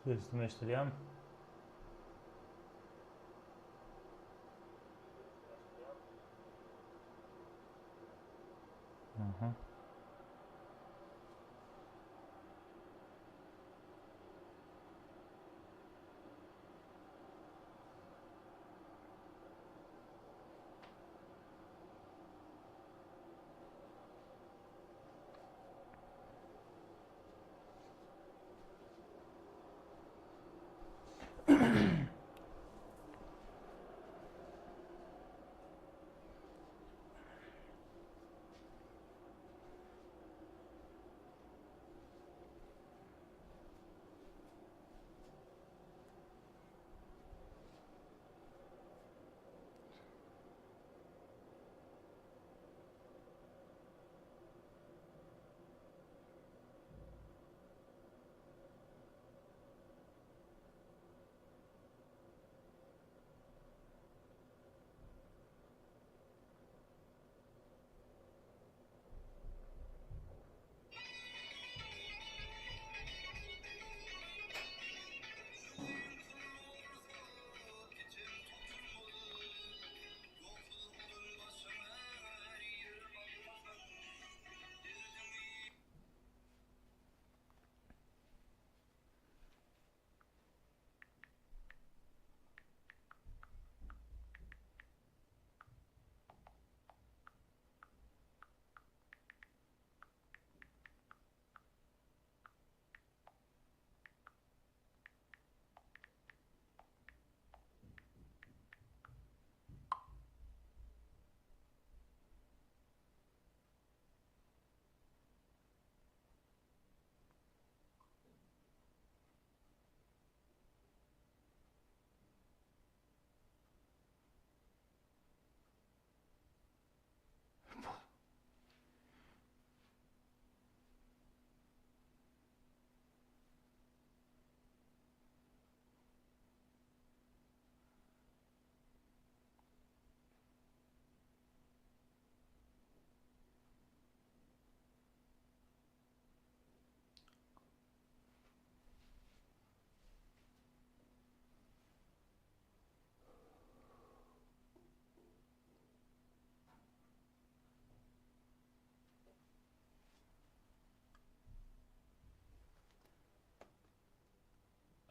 Systemleştireyim. Aha.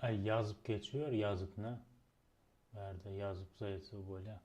Ay yazıp geçiyor, yazıp ne? Nerede yazıp zayıfı böyle.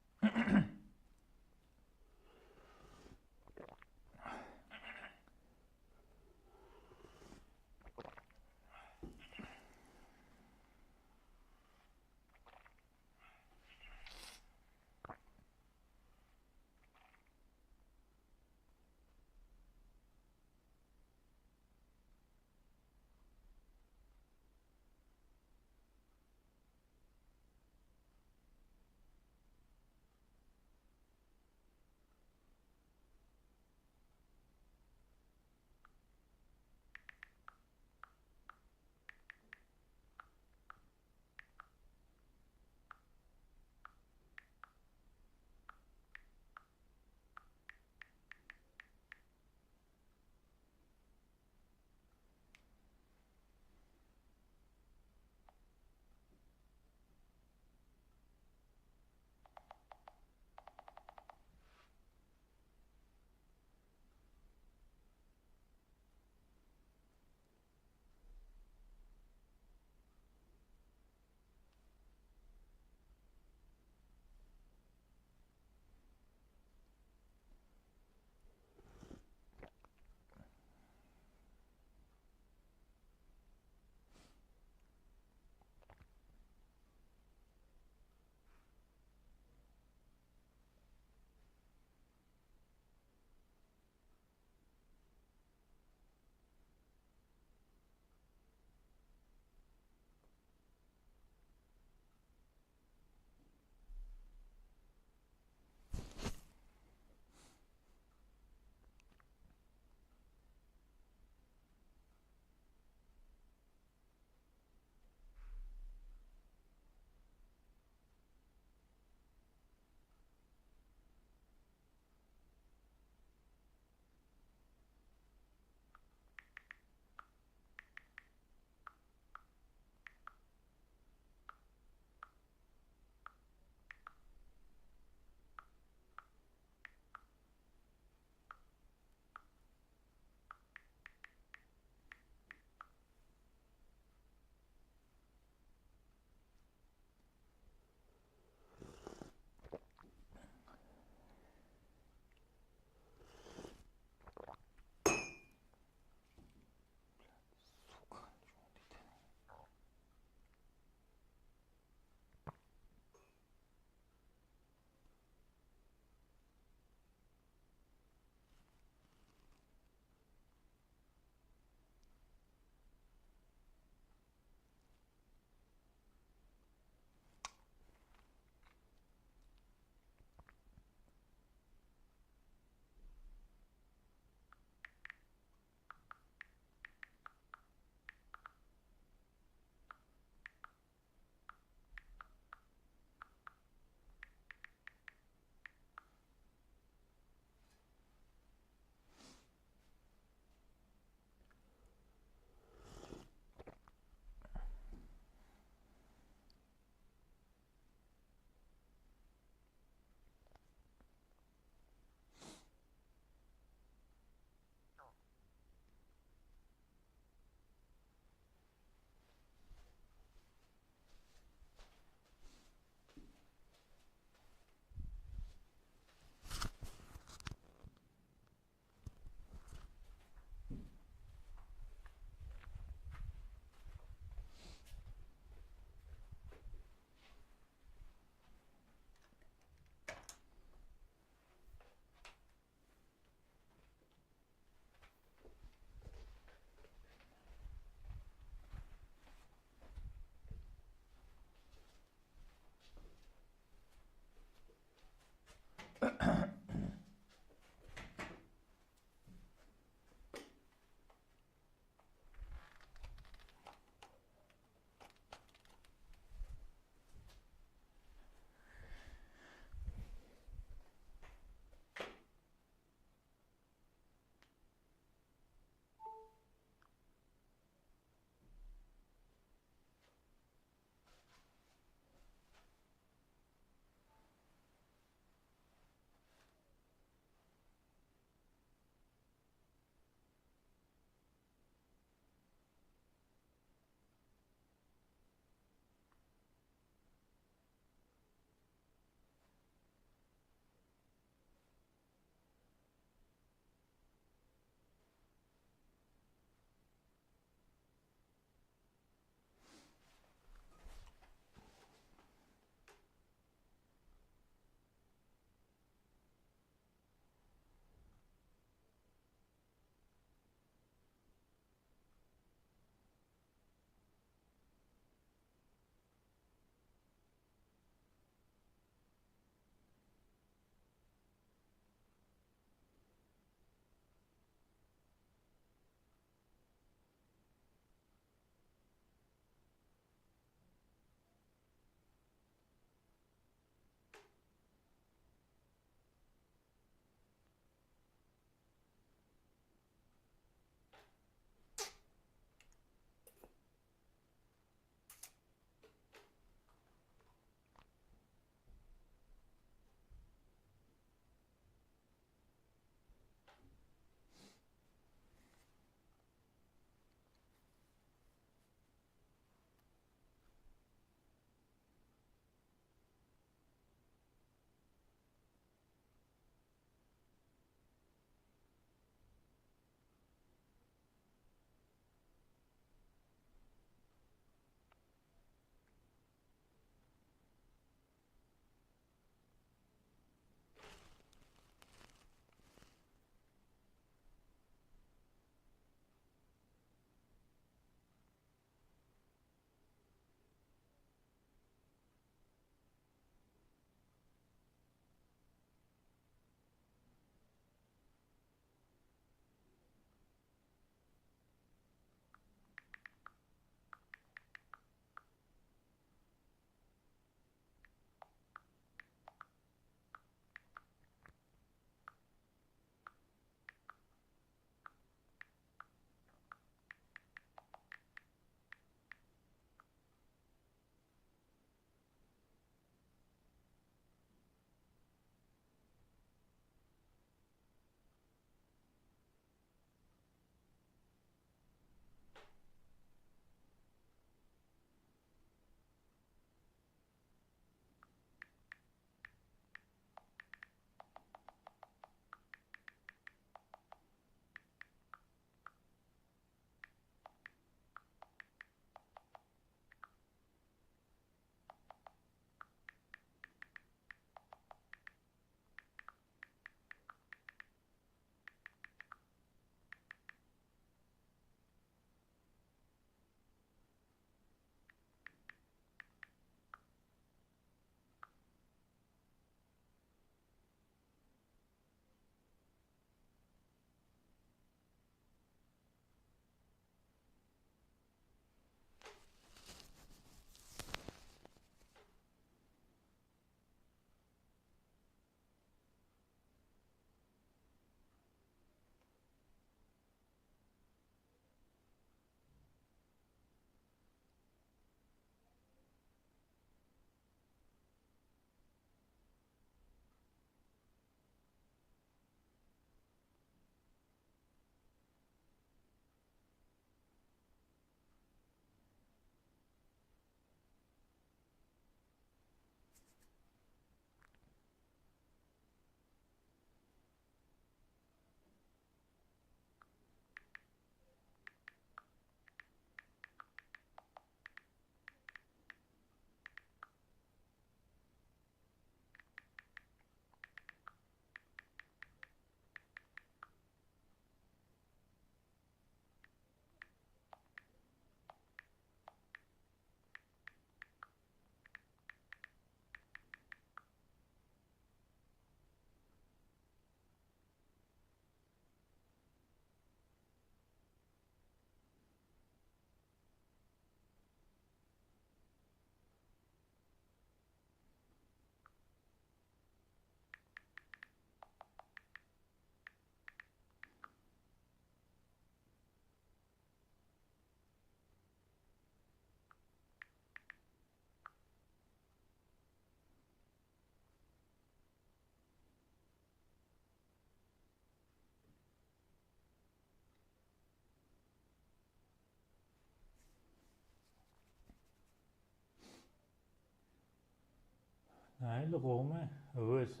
Hayır, kovma. Evet.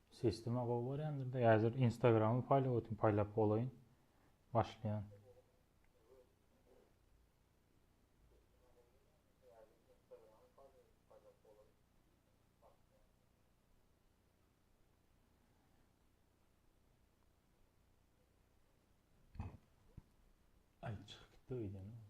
Sisteme kov var yanında. Yazır Instagram'ı paylaşıp olayın. Başlayan. Ay çıktı öyle mi?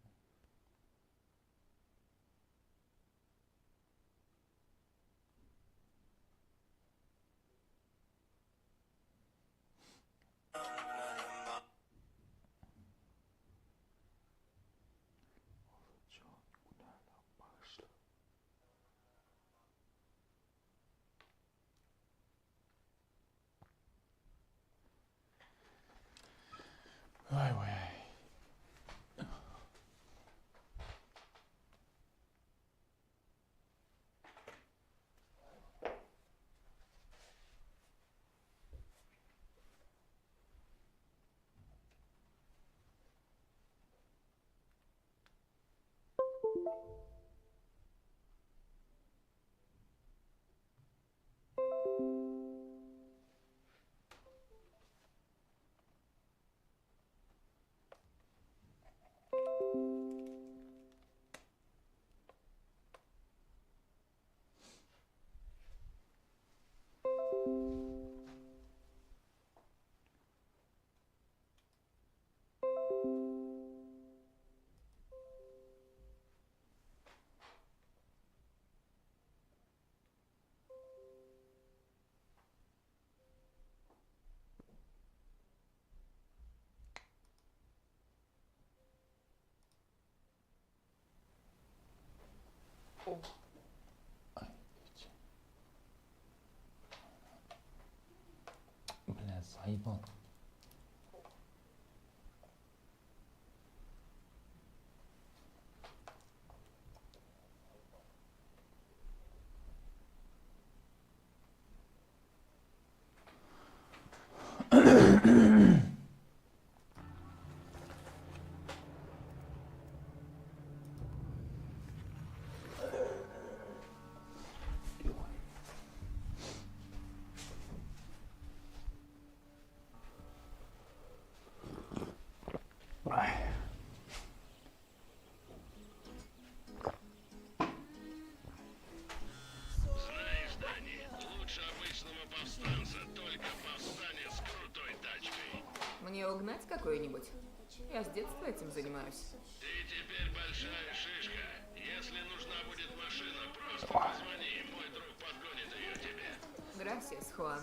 Vay vay. Bля, заебал. Знаешь, Дани, лучше обычного повстанца, только повстанец с крутой тачкой. Мне угнать какой-нибудь? Я с детства этим занимаюсь. Ты теперь большая шишка. Если нужна будет машина, просто позвони, мой друг подгонит ее тебе. Грасиас, Хуан.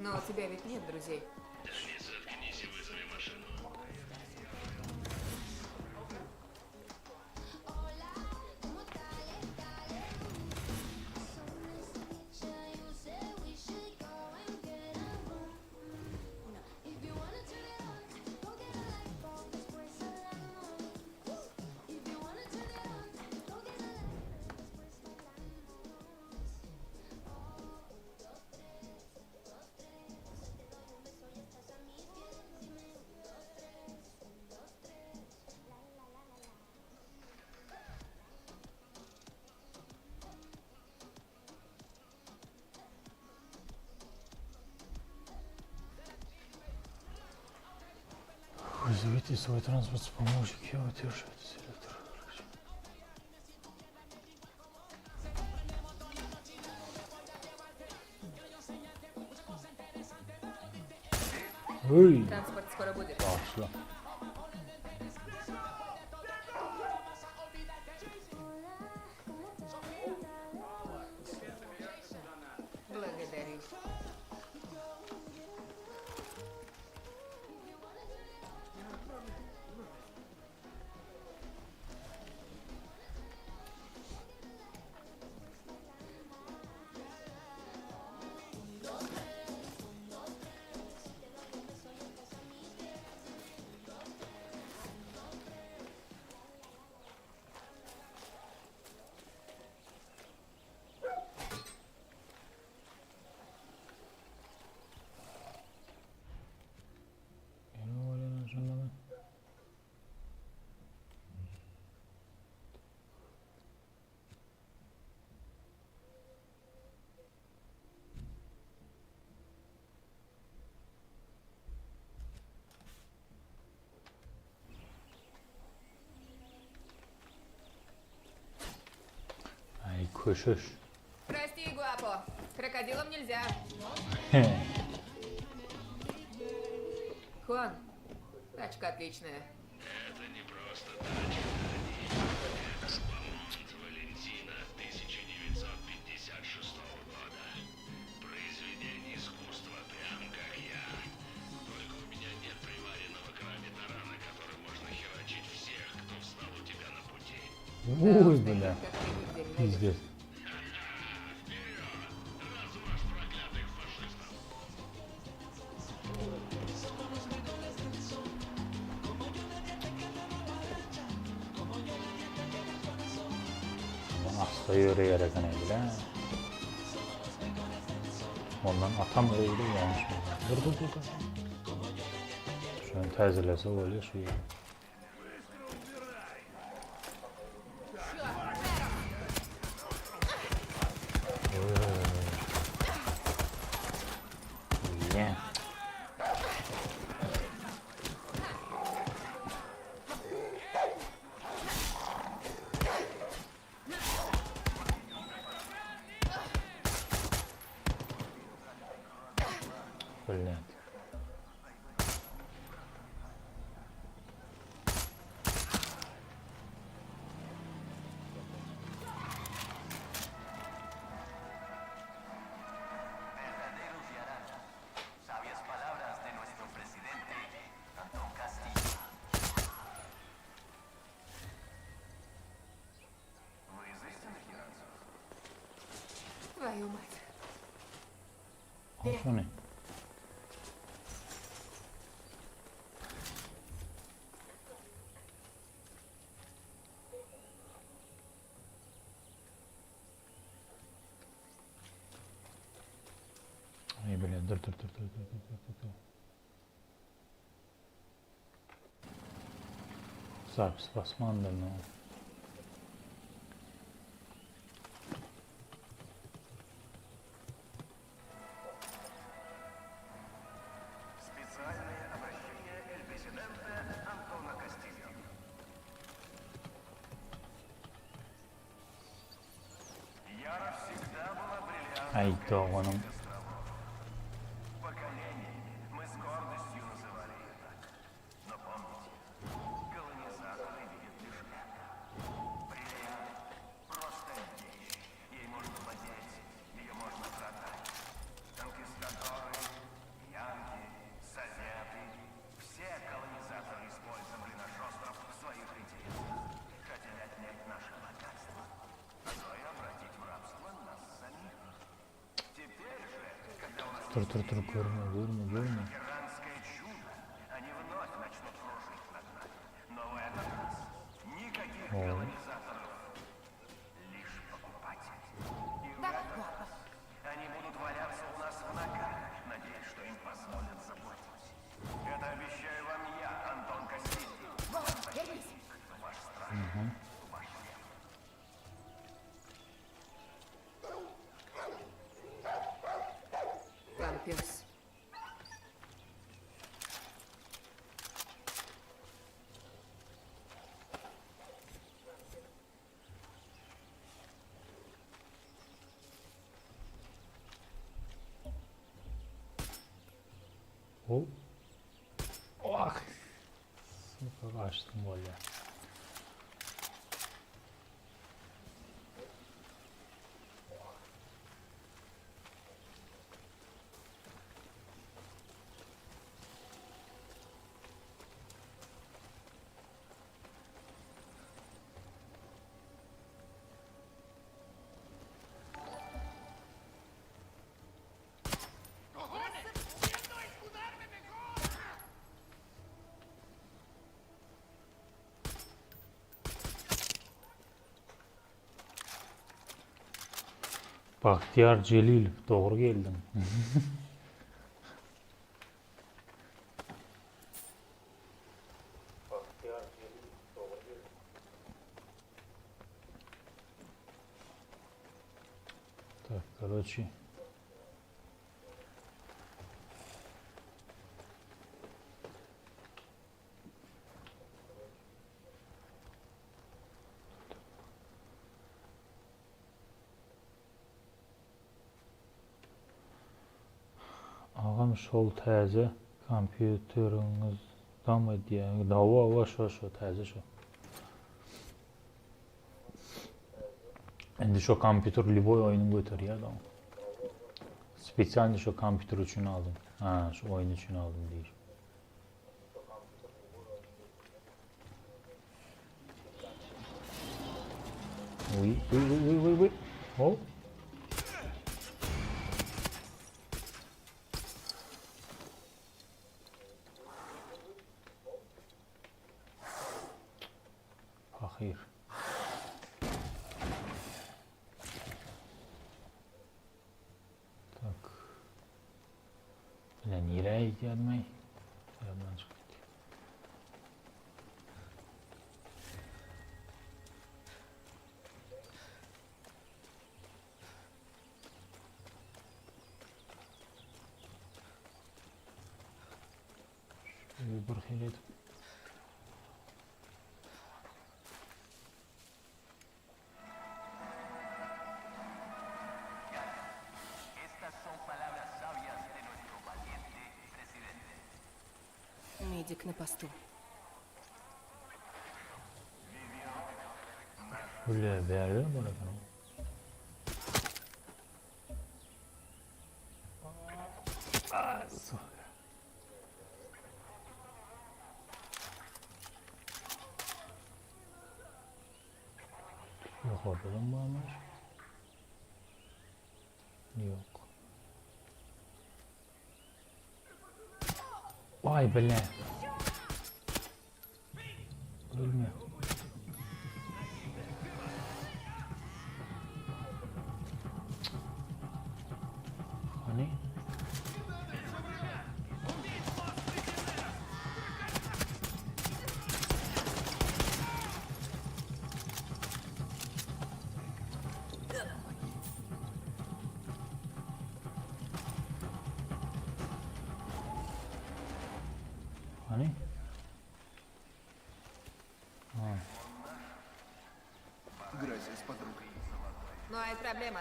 Но у тебя ведь нет друзей. Дани, заткнись и вызови машину. Вызовите свой транспорт с помощью удерживать селектор. Ой, Транспорт скоро будет. başla. Благодарю. Хышыш. Прости, Гуапо. Крокодилам нельзя. Хуан, тачка отличная. Это не просто тачка, это Ламонт Валентина 1956 года. Произведение искусства, прям как я. Только у меня нет приваренного кране-тарана, который можно херачить всех, кто встал у тебя на пути. Ой, бля. Как ты нигде не найдешь. Пиздец. Вперед! Размажь проклятых фашистов! Asla yürüyerek hani bile. Ondan atam öyle yanlış mı? Dur. Şunu təzələsə oluyor suyu. Yeah. Блин. Verdaderos y harán sabias palabras de nuestro presidente Antón Castillo. Вы из истинных иранцев? Твою мать. Şu ne? Ay bile dur. Запись посмотрим. Специальное обращение эль президента Антона Кастильо. Яра всегда была бриллиантом Ay doğanım. поколений. Мы с гордостью называли ее так. Но помните, колонизаторы видят лишь это. Бриллиант — просто вещь. Ей можно владеть, ее можно продать. Конкистадоры, янки, советы — все колонизаторы использовали наш остров в своих интересах. Хотели отнять наше богатство, а то и обратить в рабство нас самих. Теперь же, когда у нас Dur görme. иранское чудо, они вновь начнут кружить над нами. Но в этот раз никаких колонизаторов, лишь покупатели. И в этот раз они будут валяться у нас в ногах, надеясь, что им позволят заплатить. Это обещаю вам я, Антон Кастильо. Вернись. Ваш страх, ваш век. Там пес. Hop. Ah. Süper açtım gol ya. Bahtiyar Celil, doğru geldin. Так, короче. Sol təzə kompüterinizdən mı diye? Dava şu təzə şu. Şimdi şu kompüter любой oyunu götürüyor da. Spesialde şu kompüter için aldım. Ha, şu oyun için aldım değil. Uy. Hop. Hayır. Tak. Bilen nereye gelmeyi? Yandan çıktı. Şöyle bir bakayım. Estas son palabras sabias de nuestro valiente presidente. Медик на посту. Böyle bir yerde mi bırakalım? Yok orada da mı var? Yok. Vay be. Ölme. Hani? Hani? Ha. Gracias, подруга. No hay problema.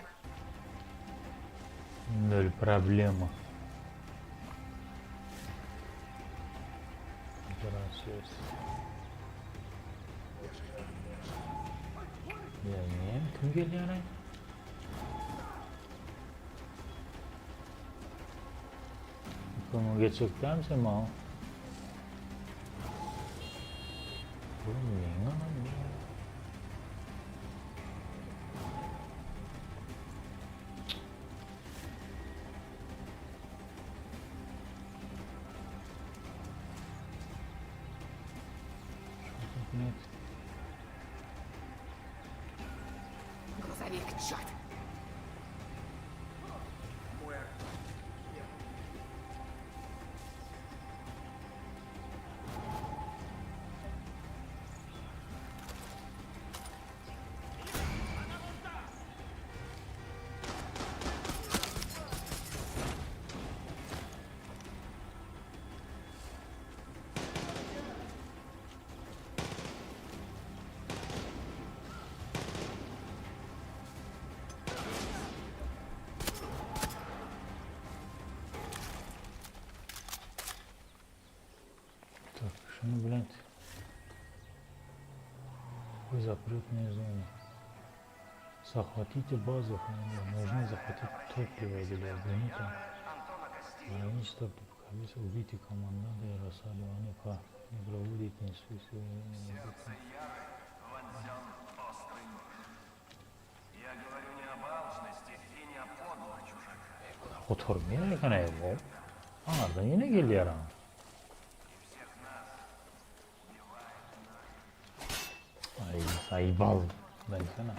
Nol problema. Gracias. Yani kim geliyor lan? Bunu geçecekler misin mi o? Oğlum neyin anam ya? Нет. Грузовик, черт! Так, шunu Bülent. Вы запретная зона. Захватите базу, нужно захватить топливо для гранита. Границ топливо. Убейте команданта и рассадывание по не проводить инспекцию. Вонзен острый нож. Я говорю не об алчности и не о подлых чужаках. Oturmaya kanaya bu. Anadan yine geliyor ama. Ay saybal. Ben sana.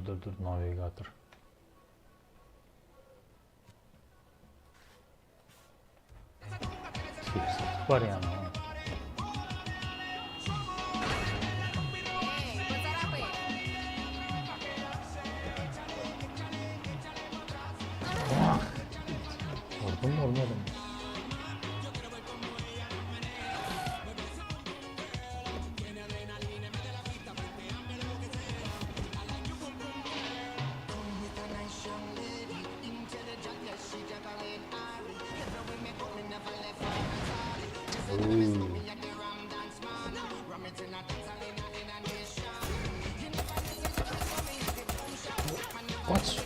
Dur navigatör. Sipsik var yani. Эй, поцарапай! Vurdum mu olmadı mı? Kaç.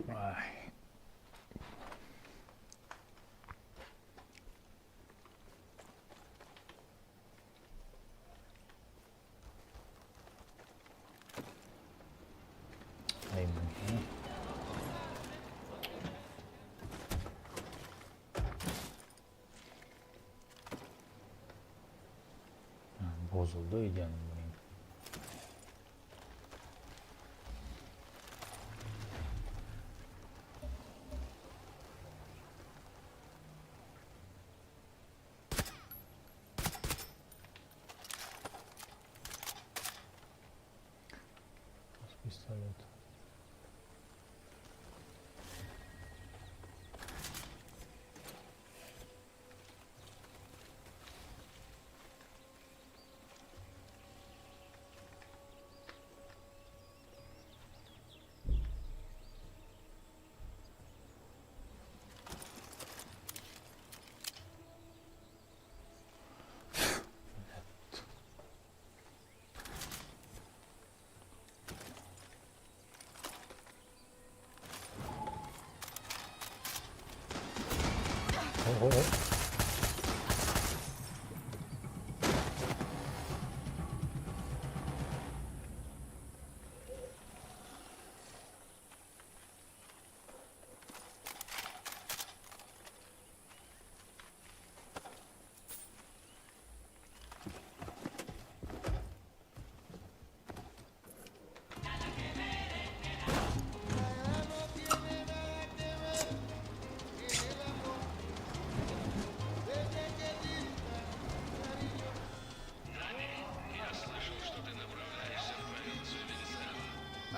Vay. Ay bu. Ha, bozuldu canım benim. Pistolet. Oh, oh, oh.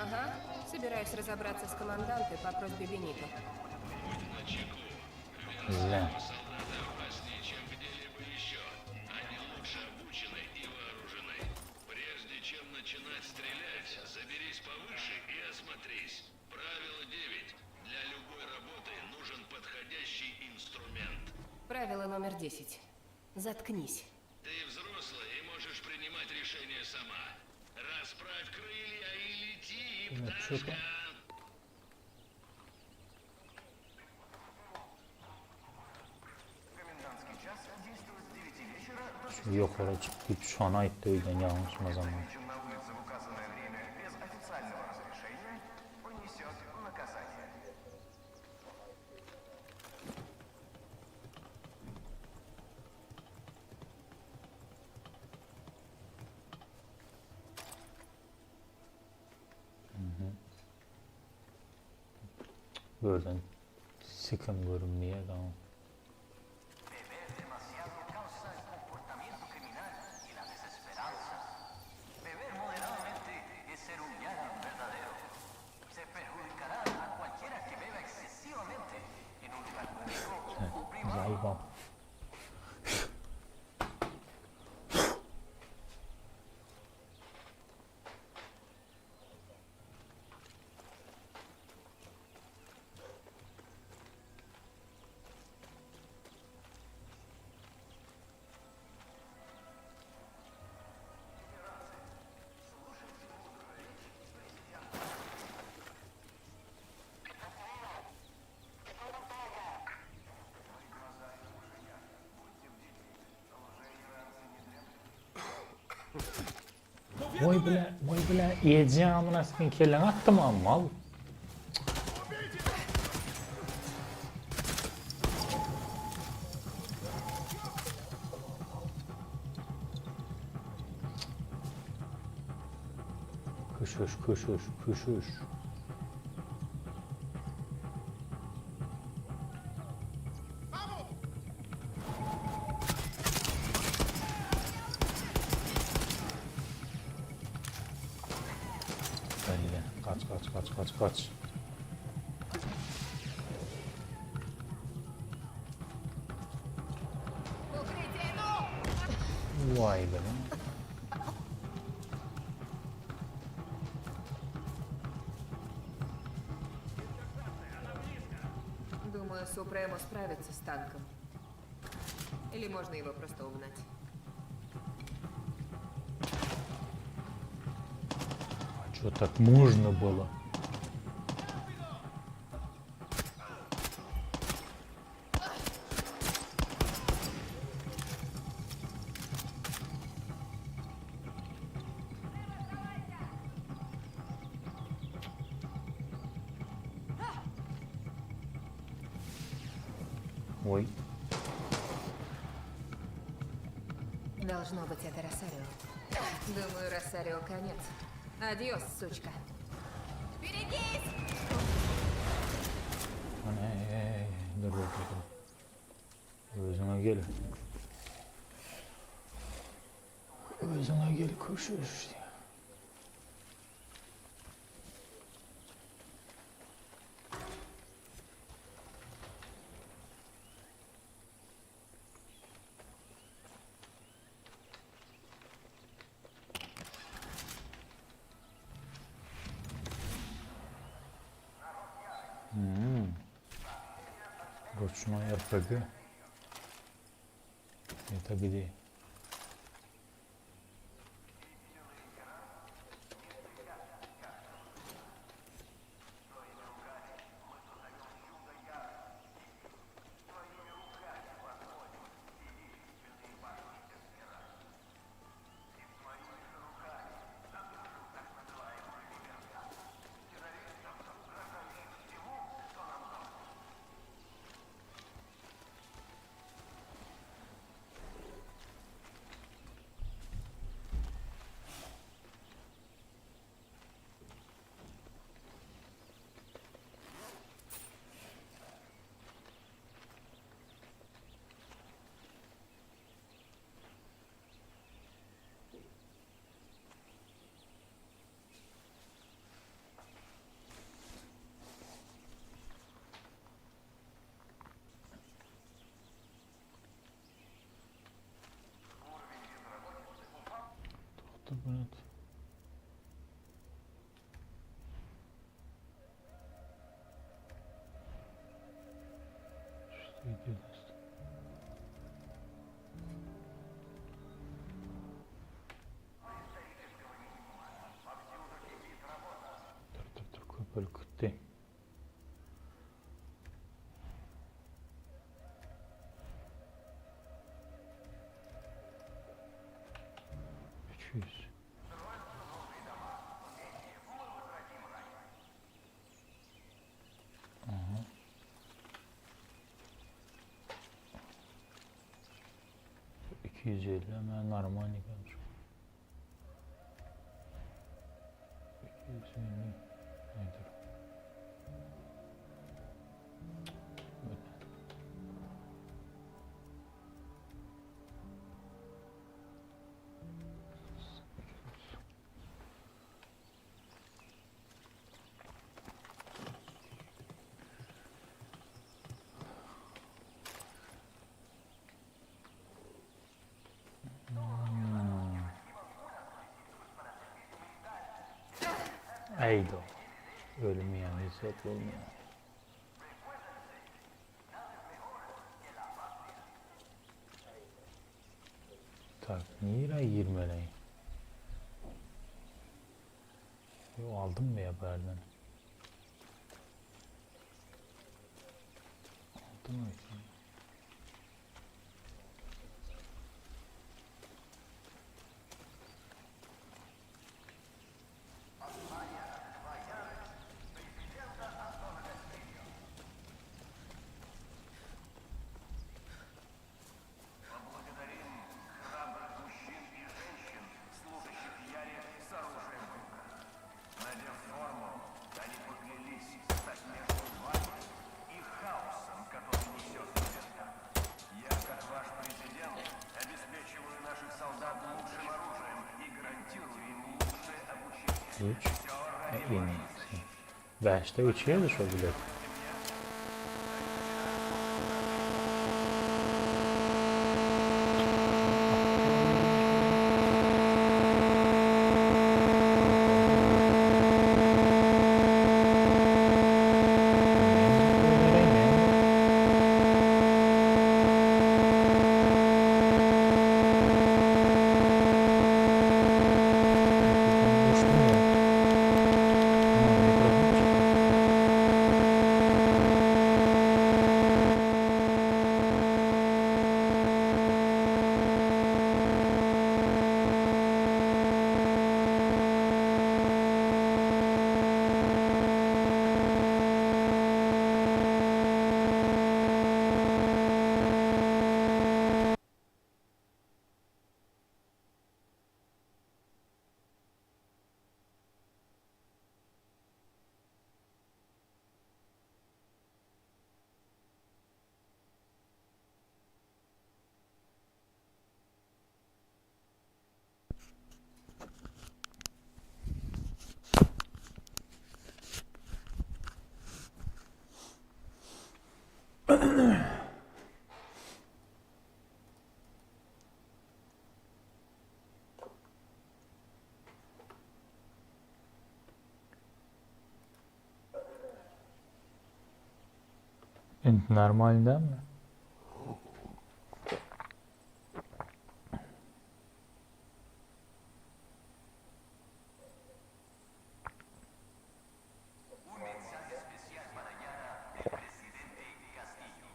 Ага, собираюсь разобраться с командантой по просьбе Бенито. Zle. Солдаты опаснее, чем где-либо еще. Они лучше обучены и вооружены. Прежде чем начинать стрелять, заберись повыше и осмотрись. Правило 9. Для любой работы нужен подходящий инструмент. Правило номер 10. Заткнись. Ты взрослая и можешь принимать решения сама. Расправь крылья и лети, Ну, чё пташка. там? Комендантский час действует с 9 вечера до 6 Yukarı çıkıp şana itti öyle yağmışma zaman. Встречен на улице в указанное время без официального разрешения понесет наказание. Buradan sıkım görünmeye tamam. Beber demasiado causa el comportamiento criminal y la desesperanza. Beber moderadamente es ser un yaran verdadero. Se perjudicará a cualquiera que beba excesivamente en un lugar público o privado. Zayıfam. Vay bile, yiyeceğim amına sıkın kellen attım ama mal. Kışış. Belli. Kaç. Vay be. Думаю, Супремо справится с танком. Или можно его просто угнать. А что, так можно было? Ой. Должно быть, это Росарио. Думаю, Росарио конец. Адьос, сучка. Берегись! Ana dur dur. Özüne gel. Özüne gel koşuyor. Ручной РПГ. Это где? Кто, блядь? Что идет? Такой только ты. Чуть. Ага. $250 hemen нормальный кончик. 250 nedir? Böyle. Eydo. Ölmeyen hesap olmuyor. Tak, niye girmeliyim? Yo, aldım mı ya haberden? Aldım mı? Ключ. Имеется. 5'te 3'ye düşebilir. Normalinden mi? Un mensaje especial para Yara del presidente Castillo.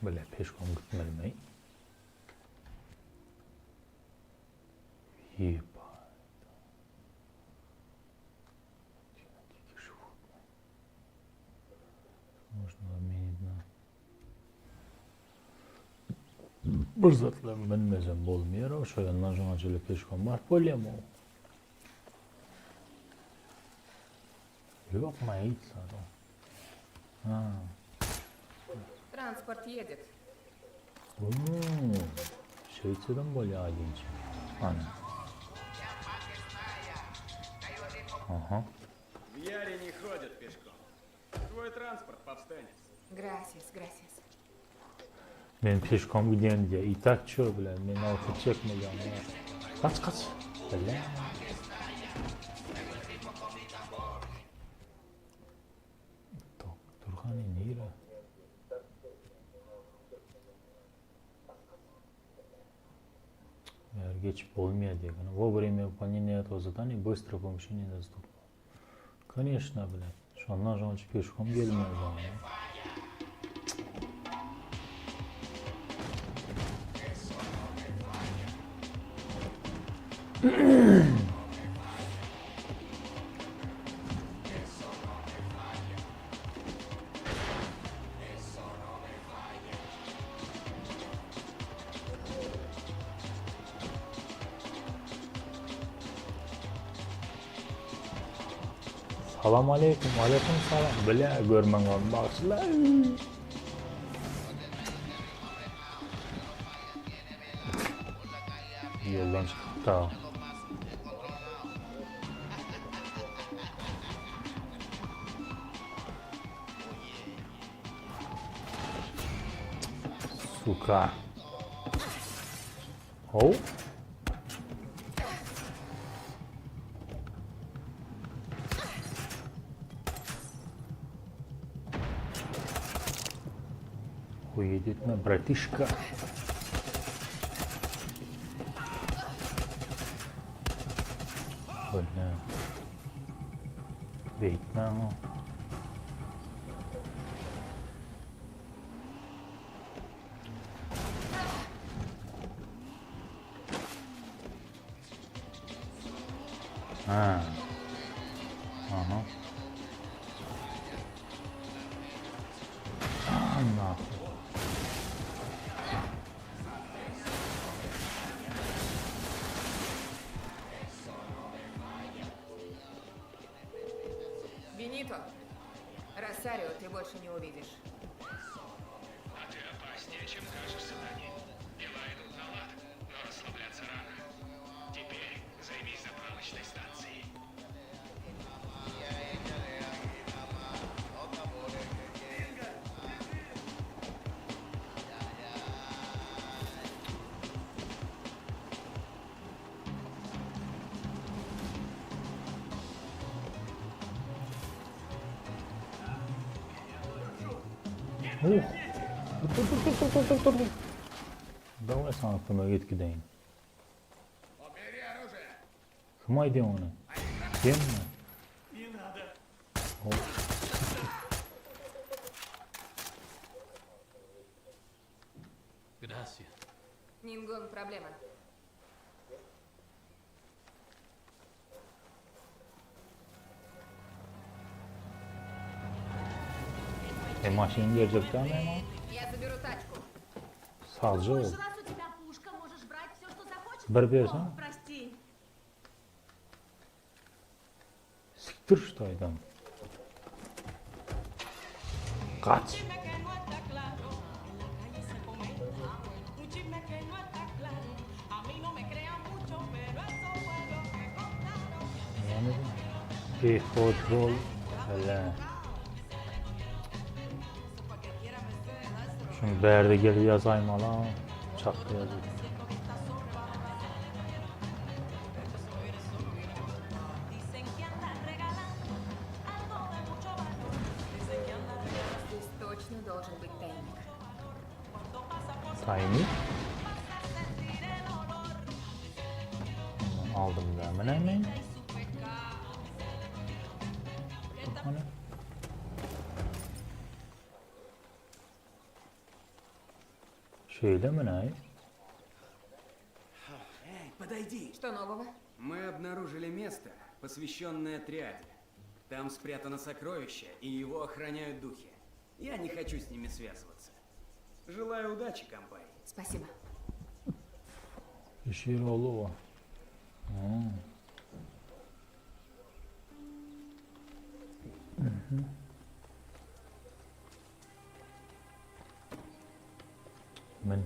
Böyle peşkom gitmelmeyi. Ебать. Можно обменить на... Bir zatlarını bilmezem bolmuyor. Şu yandan jonacılığı peşkom var. Böyle mi o? Yok mu eğitler o? Ha. Транспорт едет. Şehitçiden böyle ilginç. Hani. Aha. В Яре не ходят пешком. Твой транспорт, повстанец. Gracias, gracias. Ben peşkom gidiyorum diye itak çöğü bile. Beni altı çekmeyeceğim ya. Kaç. Böyle. Turhani neyre? Geçip olmuyor diye. Вовремя выполнения этого задания быстрое помещение доступно. Конечно, блядь. Şu andan sonra пешком gelmiyor o zaman ya. Salam aleyküm, aleyküm salam. Bile görmen var, baksılar. Yoldan çıktık da. Сука. Оу. Хуедетно, братишка. Больно. Вьетнам. Ага. Нахуй. больше не увидишь. А ты опаснее, чем кажешься, Дани. Дела идут на лад, но расслабляться рано. Теперь займись заправочной станцией. Dur. Dur. Давай sana kömek gideyim. Убери оружие! Kımay de onu. Değil mi? Не надо! Нингон, проблема. Maşin gerçekten mi? Я заберу тачку. Sadece o. Больше раз у тебя пушка, можешь брать все, что захочешь. Bir versen. О, прости. Siktir şu taydan. Kaç. Chisme que no está claro, en la calle se comenta. Un chisme que no está claro, a mí no me crean mucho, pero eso fue lo que contaron. Yani bir kontrol hele. Şimdi berde gel yazayım ala. Çaktı yazayım. Dicen que andan regalando algo de mucho valor. Dicen que andan regalando Здесь точно должен быть тайник. cuando pasa por su Tayini casa sentir el olor aldım da hemen hemen. y su pecado. Hani? Şeyde mi ne? Эй, подойди! Что нового? Мы обнаружили место, посвященное триаде. Там спрятано сокровище, и его охраняют духи. Я не хочу с ними связываться. Желаю удачи, компай. Спасибо. Şiir oğlu var. Ben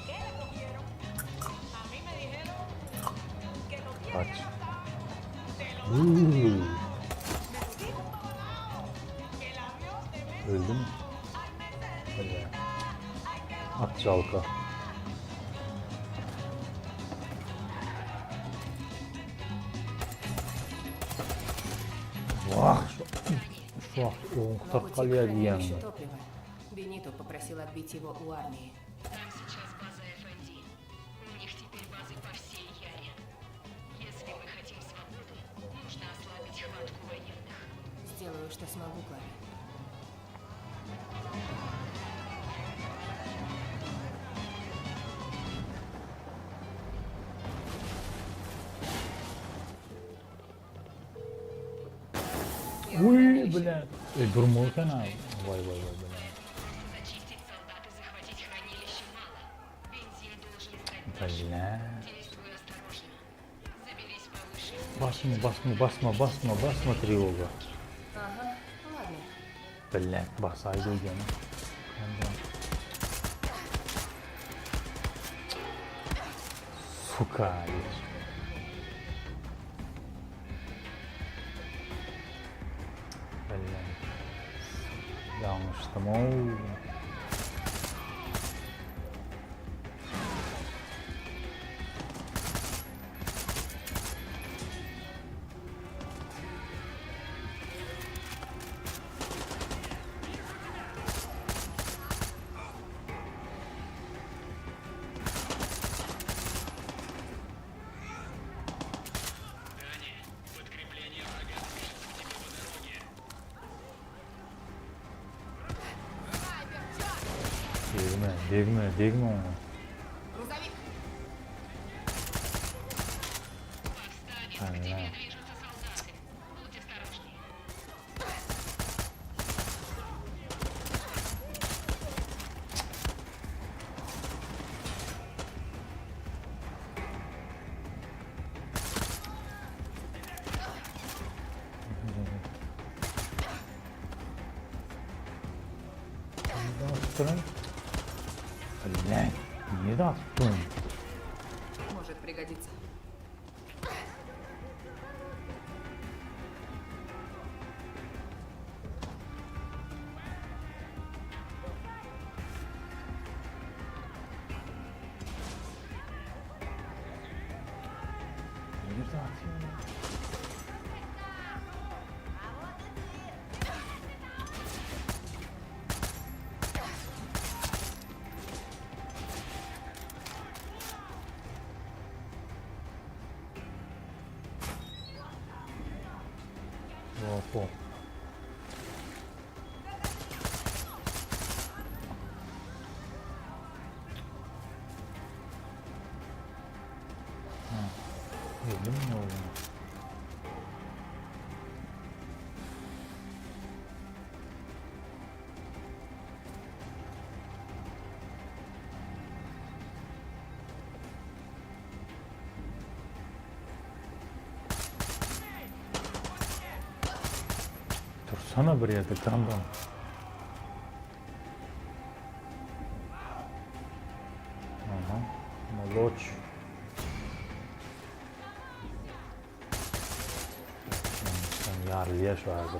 ¿Qué le cogieron? A mí me dijeron que lo tienen kaç. atado. El avión de México. Öldü mü? Böyle. At çalka. Vah şu oğukta kalıyor diyen. еще топливо. Бенито попросил отбить его у армии. Там сейчас база ФНД. У них теперь базы по всей Яре. Если мы хотим свободы, нужно ослабить хватку военных. Сделаю, что смогу, Клара. Uy блядь. Durmurken abi. Vay vay vay блядь. Зачистить солдат и захватить хранилище мало. Бензин должен стать нашим. Блядь. Действуй осторожно. Заберись повыше. Basma тревога. Ага, ладно. Блядь, basaydı gene. Сука. Блядь. Yanlıştım. Oo. Дани, подкрепление врага движется тебе по дороге. Degme onu. Грузовик! Повстанец, к Ага. тебе движутся солдаты. Будь осторожней. стороны. Блядь, не раз понял. Может пригодиться. Не раз. Опа. Элиминировано. Dursana buraya ekrandan. Aha. Молочь. Sen yarlıya şu anda.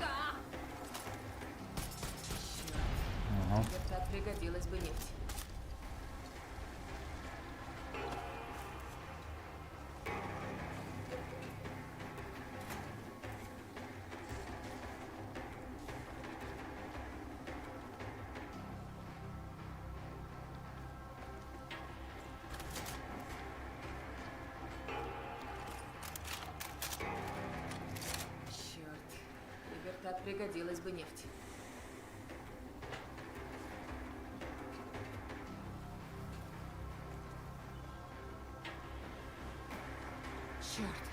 Ага. Вертат пригодилась бы нефть. Черт, Либертат пригодилась бы нефть. Черт.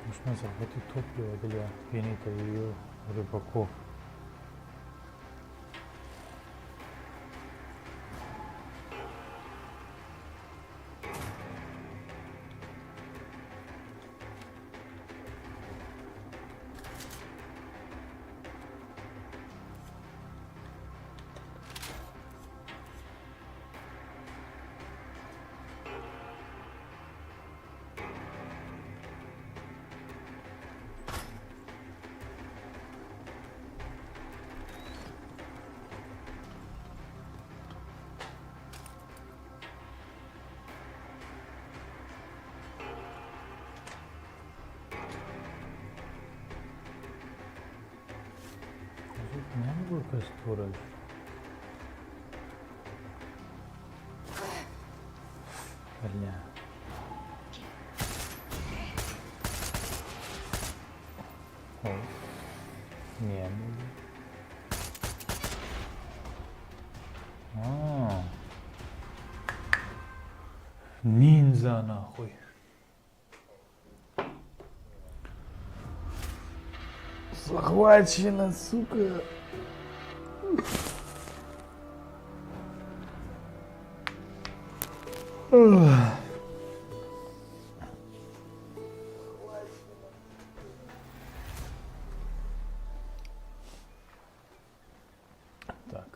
Нужно захватить топливо для Венита и ее рыбаков. Ne bu kız uğraş? Бля. О. Не, ниндзя нахуй. Захвачена, сука. Так.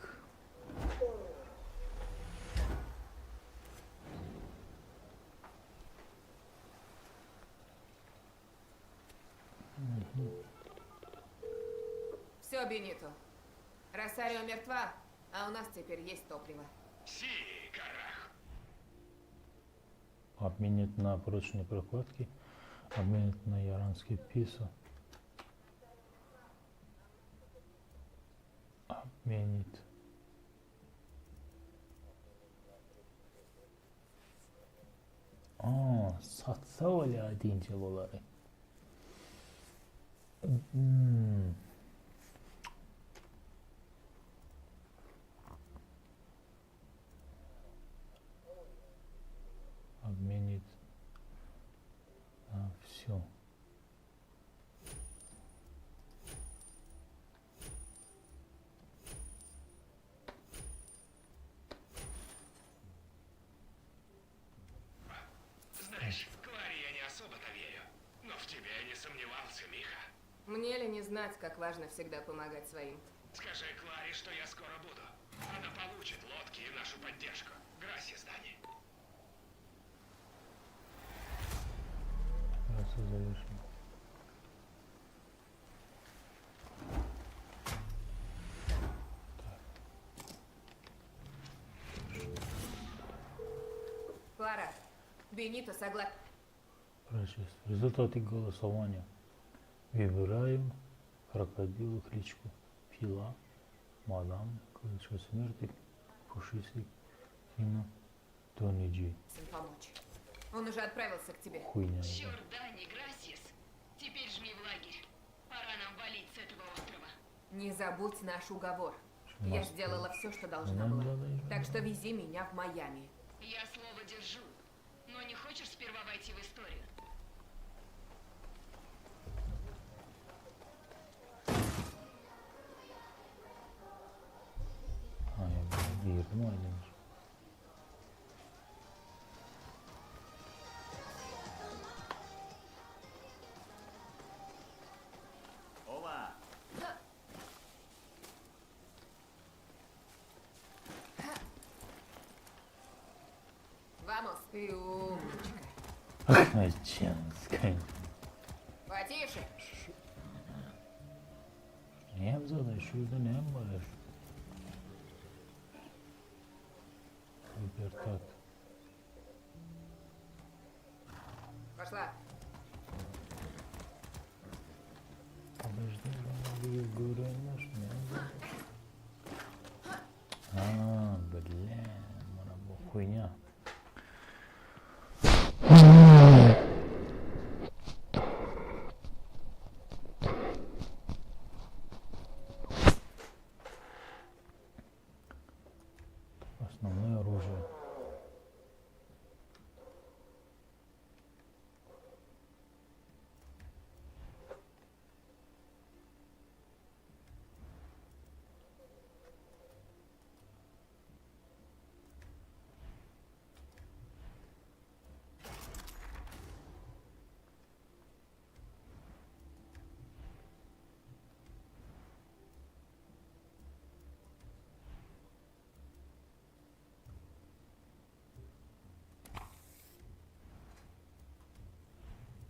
Все, Бенито. Росарио мертва, а у нас теперь есть топливо. Си, карах. Обменять на прочные прокладки. Обменять на яранский пису. Обменить. Satsa öyle deyinceleri. Обменить на все. Знаешь, в Кларе я не особо-то верю. Но сомневался, Миха. Мне ли не знать, как важно всегда помогать своим? Скажи Кларе, что я скоро буду. Она получит лодки и нашу поддержку. Грасис, Дани. Хорошо завершено. Клара, Бенито согласен. Прочесть. В результате голосования выбираем крокодилу кличку Фила, мадам, кличку смерти, пушистик, Кину, Тони Джи. Помочь. Он уже отправился к тебе. Хуйня. Черт, Дани, Грасис. Теперь жми в лагерь. Пора нам валить с этого острова. Не забудь наш уговор. Я Москва. сделала все, что должна Ну, была. да. Так что вези меня в Майами. Я слово держу. Но не хочешь сперва войти в историю? Я girdim aydınmış. Ола! Вамос, ты умничка. Охмаченская. Потише. Nevzada şurada ne var? Libertad. Пошла. Подожди, я говорю, не. А, бля, мана хуйня. Основное оружие.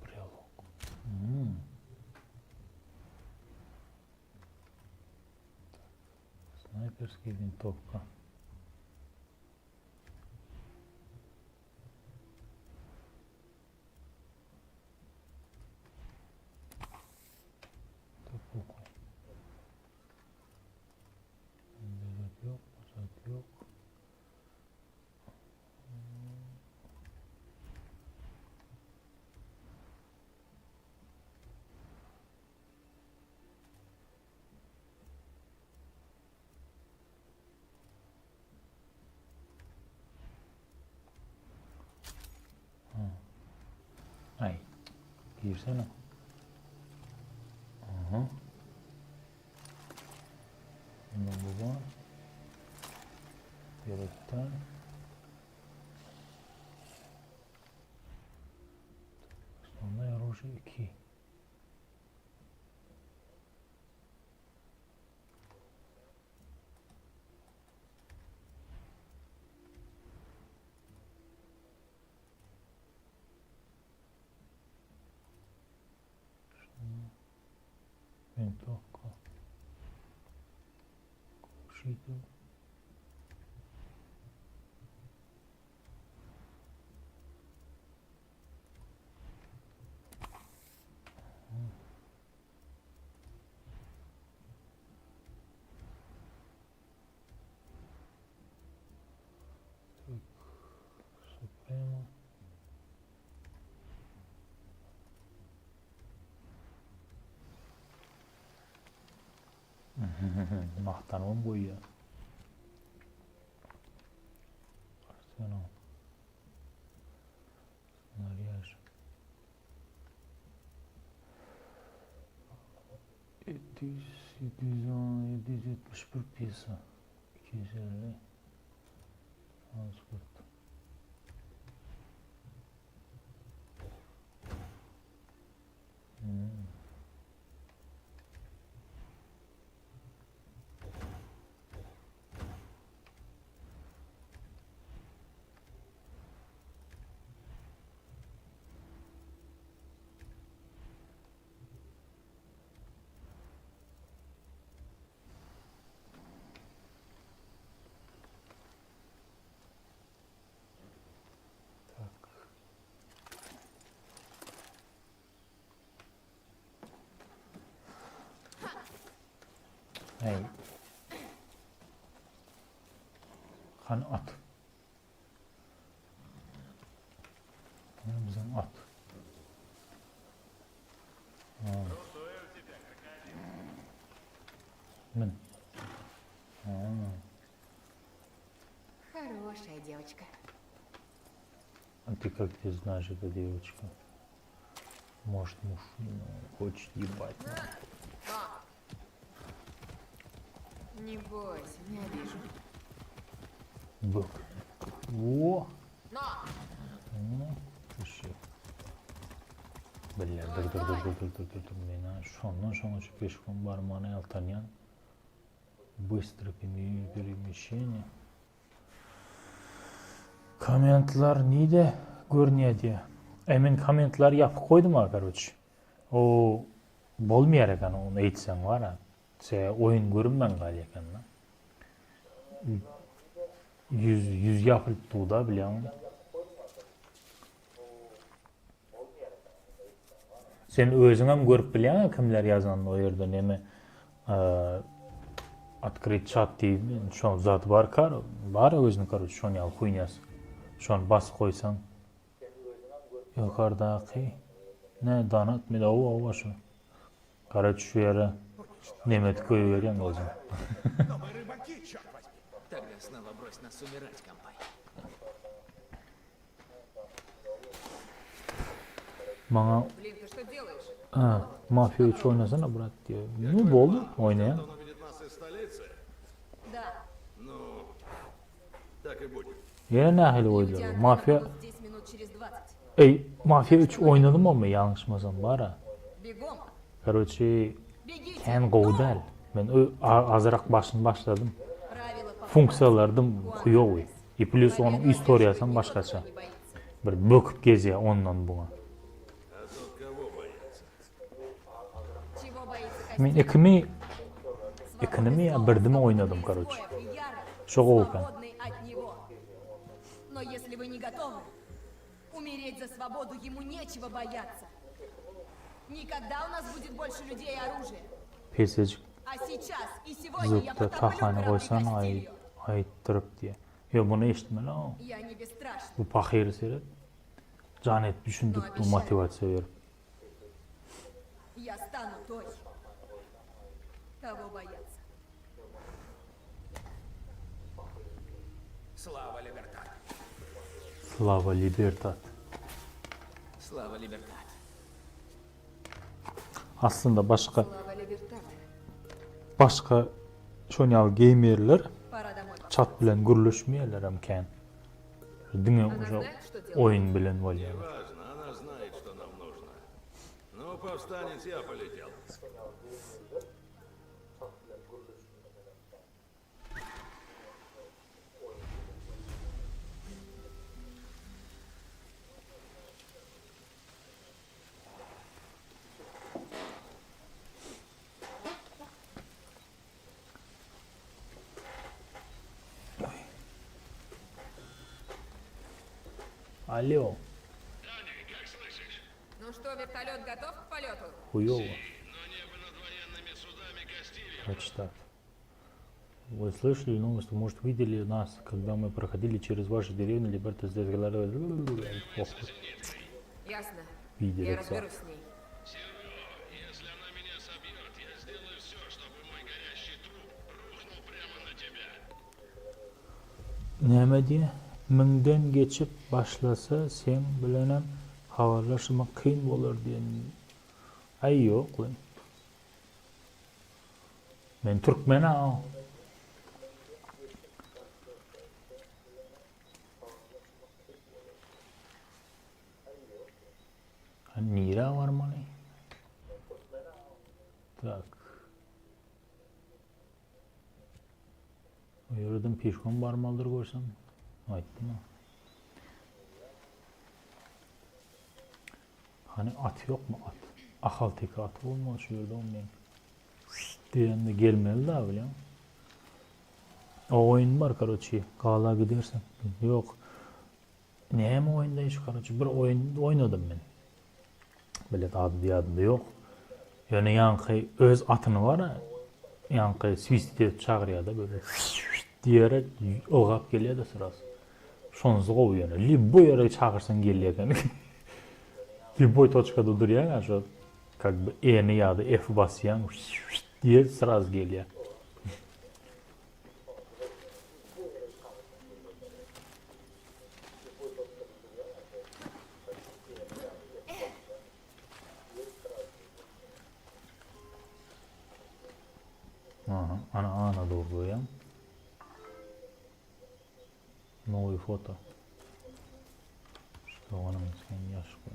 Прилог. Снайперская винтовка. Топуку. Затёк, затёк. Ay, girsene. Aha. Bunda bu var. Yelekten. Основное оружие 2. Винтовка. Глушитель. Так, Супрема. Machtanın boyu. Arsenal. Снаряж. 771 piyasa. 250. Transport. Hmm. Hey. Hani at. Hani bizim at. Min. Хорошая девочка. А ты как ты знаешь, эта девочка? Может, мужчина хочет ебать? Не бойся, не обижу. Бык. О! Но! Ну, еще. Бля, dur. Мені шоны пешком барманы алтанян. Быстро перемещение. Комментлар нейді көрінеді. Мен комментлар yapып koydum ha, короче. O bolmuyor ekan, onu aytsan var ha. Sen oyun görünmen gal ekan da. 100 yapılıptı da biliyor musun? Sen özün hem görüp biliyorsun kimler yazan o yerde neme открыть чат deyip şu an zat var kar var özünün короче şu an al хуйнясы. Şu an bas koysan yukarıdaki ne danat mı da o şu. Короче şu yere nemet koyuveriyorsun özün. Тогда снова брось нас умирать, компай. Bana Блин, ты что делаешь? Mafya 3 oynasana bırak diyor. Ne oldu? Oynayan. Он увидит нас из stoliцы? Да. Ну, так и будет. Yine ne ahili oynuyor? Диана Mafya будут здесь минут через 20. Mafya 3 oynadım ama yanlışmasam var ha. Бегом! Короче, Бегите! ken kovdal. Ben azırak başladım. Правила по Funksiyalardım хуёвый. И плюс onun istoriyasından başkaça. не боится. Bir böküp geziyor ondan buna. А тут кого бояться? Чего боится Men костюм? ekonomiya birdimi oynadım короче. Çok open. Свободный от него. Но если вы не готовы, умереть за свободу ему нечего бояться. Никогда у нас будет больше людей и оружия. Pesecik А сейчас и сегодня я zıpta потоплю tahani корабли koysan Кастилью. ayıttırıp diye. Yo bunu eşitme lan. Я не бесстрашна. Bu pahiri seyret. Canet düşündük bu motivasyon verip. Я стану той, кого боятся. Слава Либертат. Slava Libertad. Слава Либертат. Aslında başka Слава Либертат. şonyal gamerler Пора домой. chat bilen gürleşmeyeler amken. Dine Она знает, что делать? oyun bilen valyalar. Важно, она знает, что нам нужно. Ну, повстанец, я полетел. Алло, Дани, как слышишь? Ну что, вертолет готов к полету? хуёво. Но небо над военными судами Кастилью. Прочитать. Вы слышали новость? Может, видели нас, когда мы проходили через ваши деревни, Либерта здесь Ясно. Видели Я это. разберусь с ней. Серго, если она меня собьет, я сделаю все, чтобы мой горящий труп рухнул прямо на тебя. Nima diye? Mingdan geçip başlasa sen bilan ham xabarlashmak qiyin bo'lar degan. Ay yo'q. Men turkman ha. Nira var mı? Так. O yerden pişman barmaldır görsem. Aytdım ha. Hani at yok mu at? Akal tek at olmaz şu yerde olmayan. Diyen de gelmeli daha biliyor musun? O oyun var karoçi. Kala gidersen. Yok. Ne mi oyunda hiç karoçi? Bir oyun oynadım ben. Böyle adı diye adı da yok. Yani yankı öz atını var ha. yankı swist edip çağırıyor da böyle diyerek ılgap geliyor da sırası. Şonuzu kovuyor. Libbo yere çağırsan geliyor yani. Libbo точкада duruyor şu как бы E'ni ya da F basıyan diye sırası geliyor. Ага, ana doğru ya. Новый фото. Что он sen yaş koy.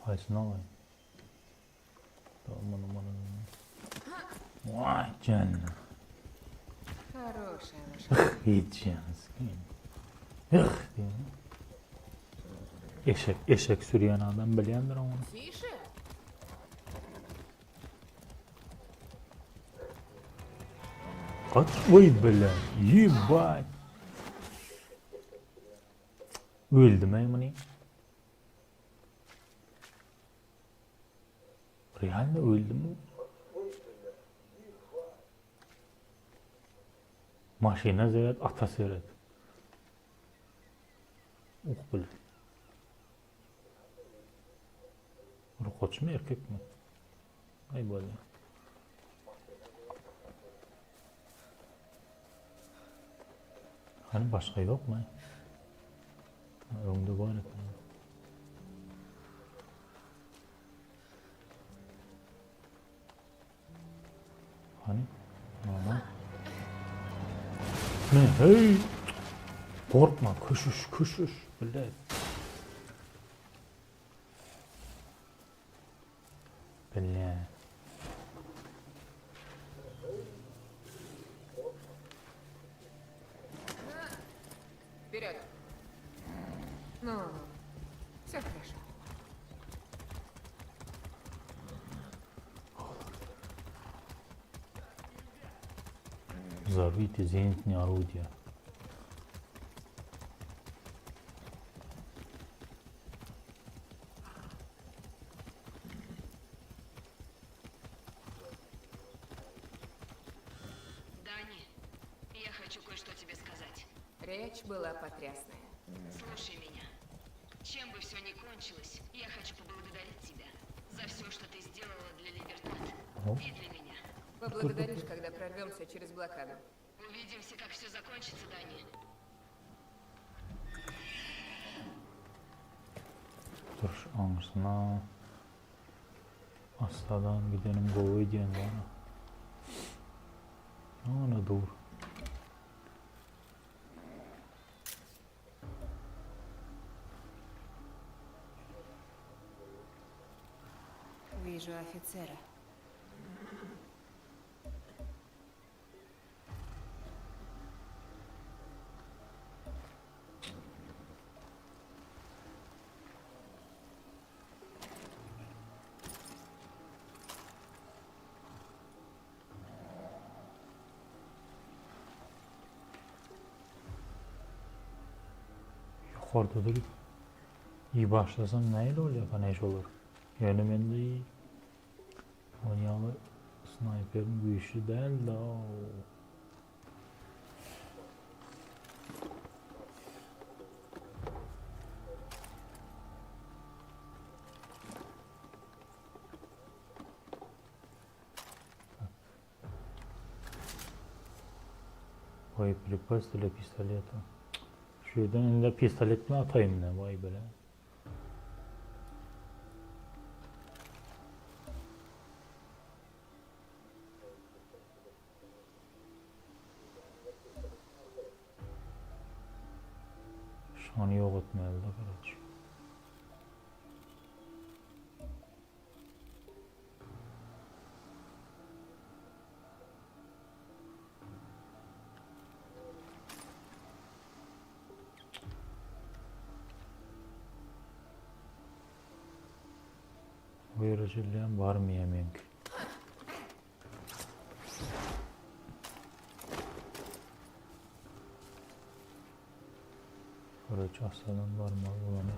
Haydi новый. Tamam. Vay canına. Хорошая лошадь. Hiç yani. Eşek sürüyen adam bilyendir onu. Тише. Kaç vay bile. Yibay. Öldü meymuni. Realde öldü mü? Maşina seyret, ata seyret. Bile. Koç mu erkek mi? Ay böyle. Hani başka yok mu? Önde var. Hani? Ama. Ne? Hey! Korkma, kışış. Böyle. Böyle. Вперед. Ну, все хорошо. Взорвите зенитные орудия. Дани, я хочу кое-что тебе сказать. Речь была потрясная. Слушай меня. Чем бы все ни кончилось, я хочу поблагодарить тебя за все, что ты сделала для Либертат и для меня. Поблагодаришь, когда прорвемся через блокаду. Увидимся, как все закончится, Дани. Dur anısına. Astadan gidelim Go'yu diyen bana. Ana dur. Вижу офицера. Yukarıda durup iyi başlasam neyle oluyor? Bana iş olur. Yani ben de iyi. Oynayalı sniperin güçlü değil de o. Боеприпас для пистолета. Şuradan elinde pistolet mi atayım ne vay böyle. Şu an yok etmeli de kardeşim. Uyarıcılığım var mı yemek? Karaca hastadan var mı? Ulanı.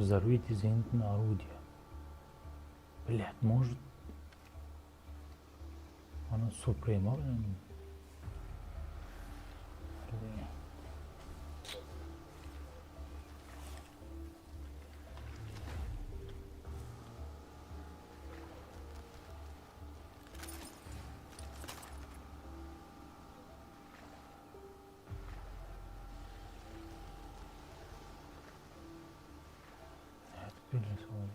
Взорвите зенитное орудие. Блядь, может... Оно Супрема, блин. Блин. Это перерисовано.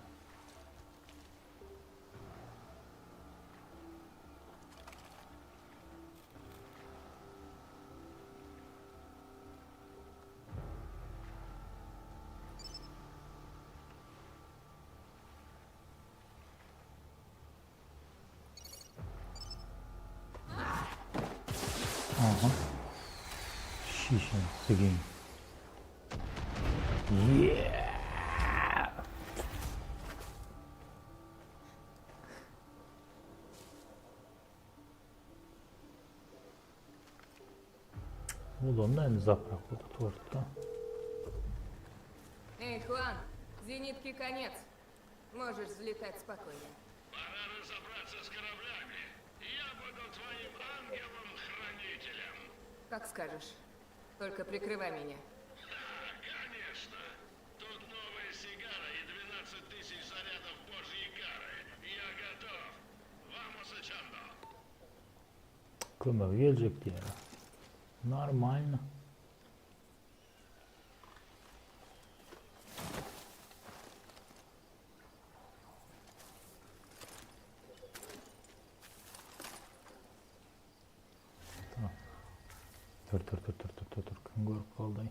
Ага. Шишин, сыгин. Удобно, заправку тут вот, да? Эй, Хуан, зенитке конец. Можешь взлетать спокойно. Пора разобраться с кораблями. Я буду твоим ангелом-хранителем. Как скажешь. Только прикрывай меня. Да, конечно. Тут новая сигара и 12 тысяч зарядов божьей кары. Я готов. Vamos echando. Kömür gelecek diye. Нормально. Тур. Кангур колдай.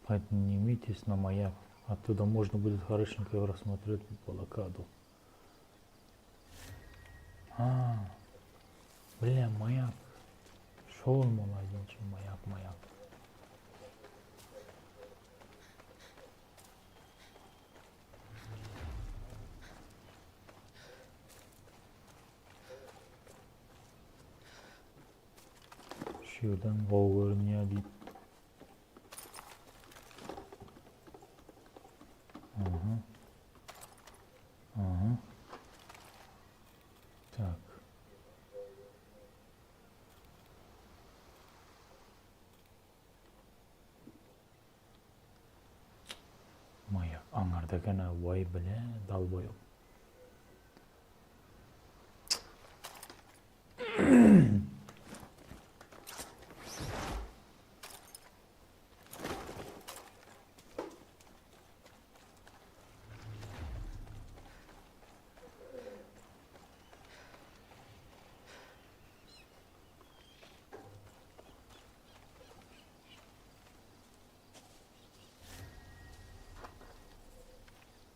Поднимитесь на маяк. Оттуда можно будет хорошенько рассмотреть блокаду. Бля, маяк. Шел молодец, маяк. Şuradan görünüyor deyip. Ага. Так. Маяк. Аңғардaki ана вай біле далбойып.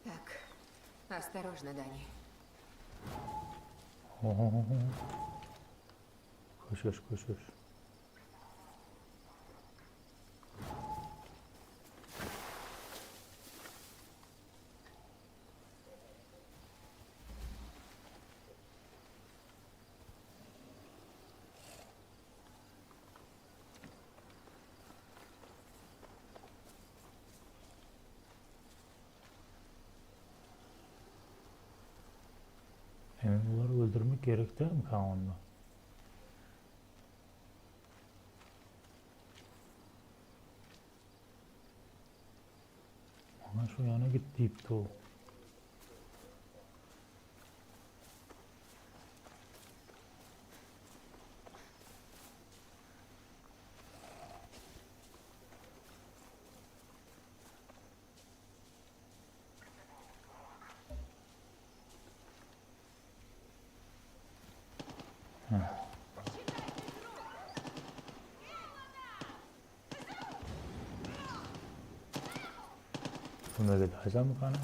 Так, осторожно, Дани. Koşuş. Hemen bunları öldürmek gerek değil mi kanunda? Bana şu yana git deyipti o. Bunları da hazır mı kanı?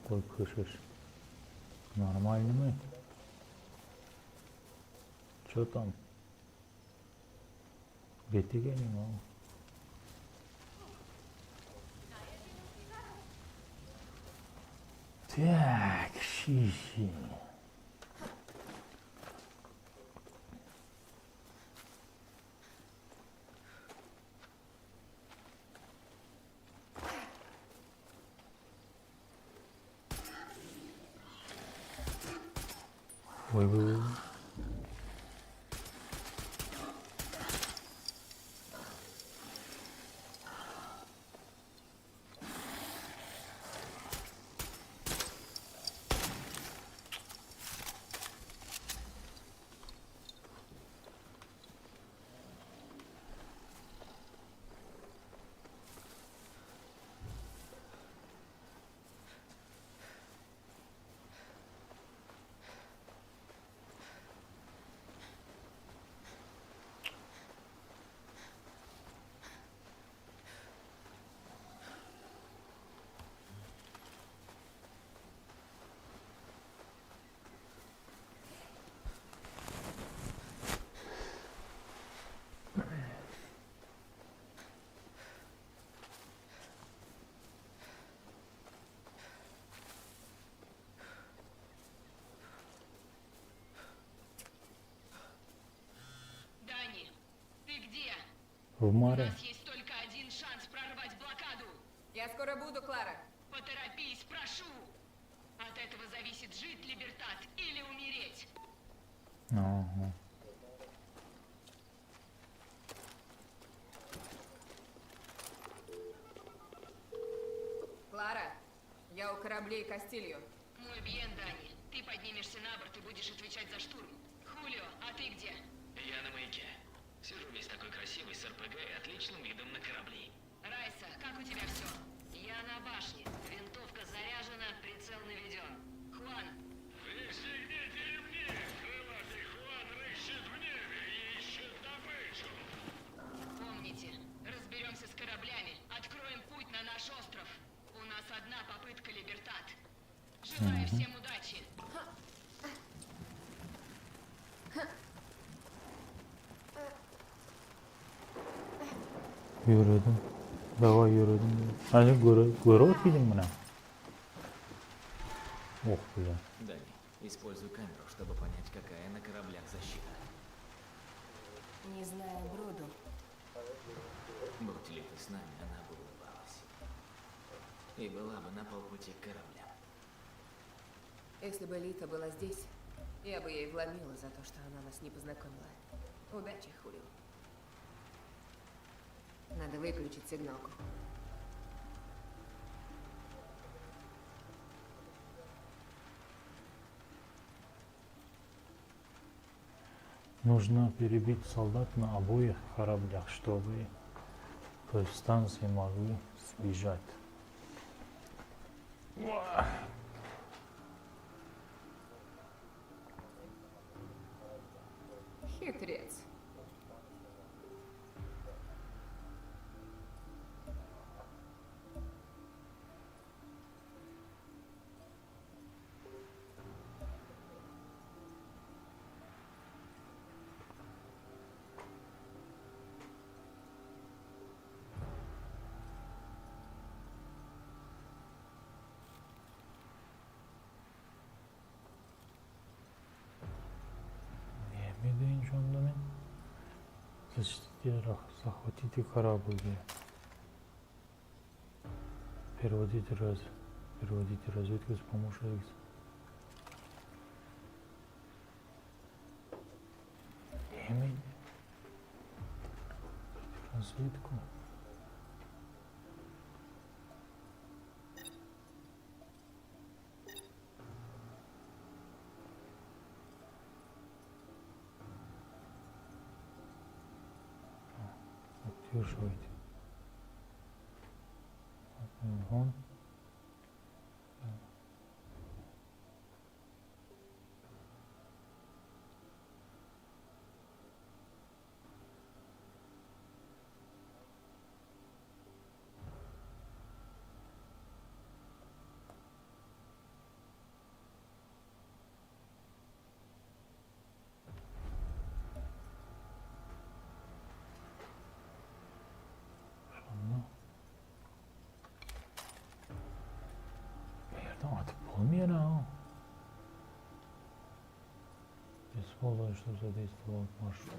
Koy kışış. Нормально мы. Чё там? Бетиге не могу. Так, шиши. Vay vay vay. Дани, ты где? В У море. нас есть только один шанс прорвать блокаду. Я скоро буду, Клара. Поторопись, прошу. От этого зависит, жить Либертат или умереть. Ага. Клара, я у кораблей Кастилью. Мой бьен, Дани. Ты поднимешься на борт и будешь отвечать за штурм. Хулио, а ты где? Я на маяке. Сижу весь такой красивый с РПГ и отличным видом на корабли. Райса, как у тебя все? Я на башне. Винтовка заряжена, прицел наведен. Хуан, Пристегните ремни! Крылатый Хуан рыщет в небе и ищет добычу! помните, разберемся с кораблями, откроем путь на наш остров. У нас одна попытка, Либертат. Желаю всем удачи. Yürüdüm. Daha yürüdüm. Hani görüyor muydun bunu? Ох, бля. Дани, используй камеру, чтобы понять, какая на кораблях защита. Не знаю броду. Будь ли ты с нами, она бы улыбалась. И была бы на полпути к кораблям. Если бы Лита была здесь, я бы ей вломила за то, что она нас не познакомила. Удачи, Хулио. Надо выключить сигналку. Нужно перебить солдат на обоих кораблях, чтобы повстанцы могли сбежать. Хитрец. Медведь Джондамен. Захватите корабль. Переводите разведку с помощью X. Имени. Разведку. Удерживайте. Вон. Atıp olmuyor ha. Используй, что задействовал маршрут.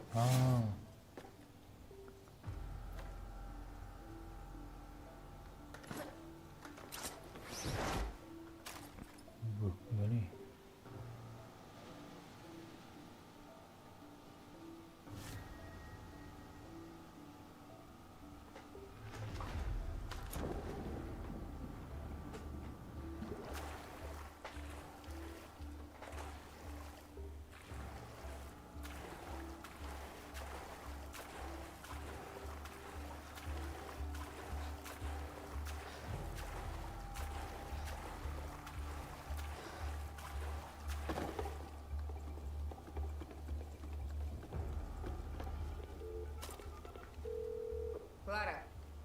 Бери. Клара,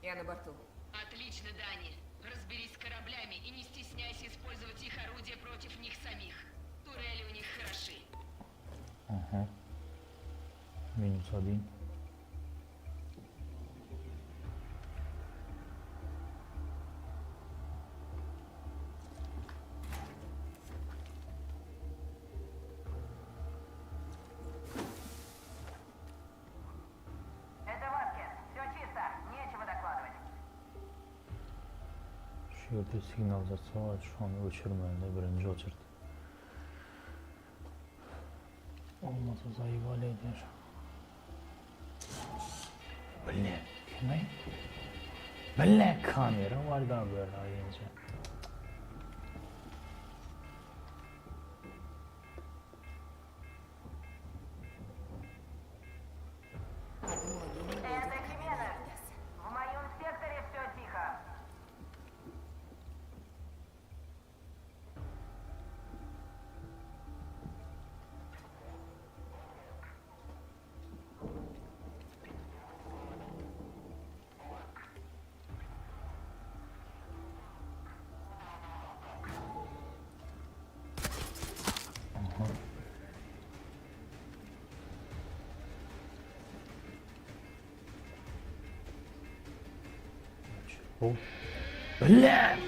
я на борту. Отлично, Дани. Разберись с кораблями и не стесняйся использовать их орудия против них самих. Турели у них хороши. Ага. -1. Это Васкес. Все чисто. Нечего докладывать. Şu yerde signalizatsiya var. Şu an o'chirmanda birinchi o'chirdi. Olmasa zayival eder. Black kamera var da böyle ayınca. Это Хименес. В моем секторе все тихо. О, бля!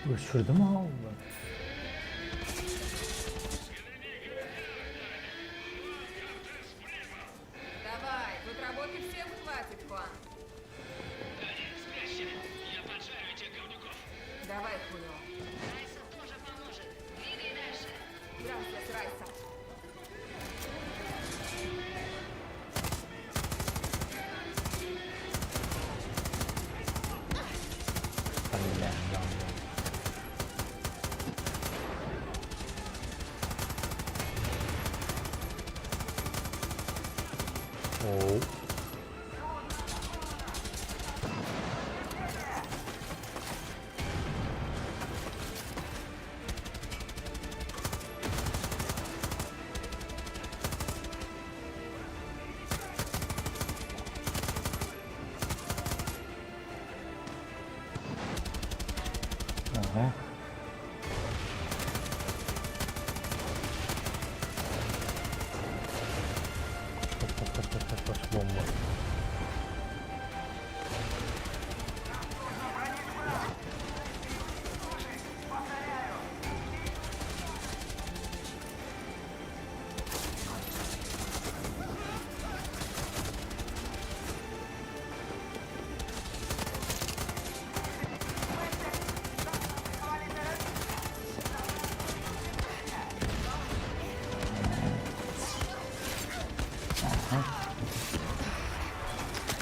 Uçurdu mu Allah? Давай, тут работы всем хватит, Хуан. Дани, спрячься. Я поджарю этих говнюков. Давай, Хунио. Райса тоже поможет. Двигай дальше. Gracias, Райса. Allah Allah. Oh. Aha. Kaç bomba.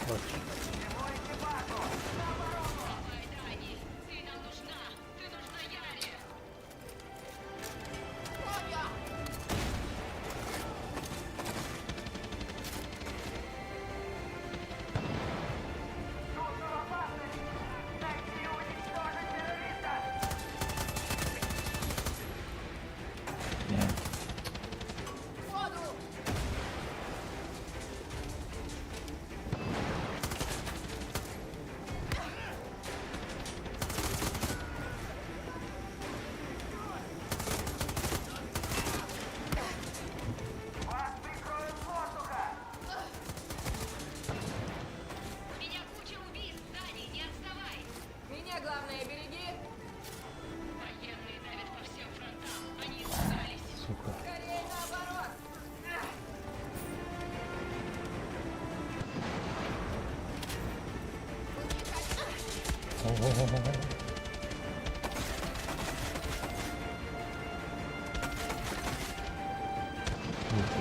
Kaç. Давай, Дани. Ты нам нужна. Ты нужна Яре. Ne? Вас прикроют с воздуха. Меня куча убийств, Дани, не отставай. Меня, главное, береги. Военные давят по всем фронтам. Они испугались. Сука. Скорее наоборот.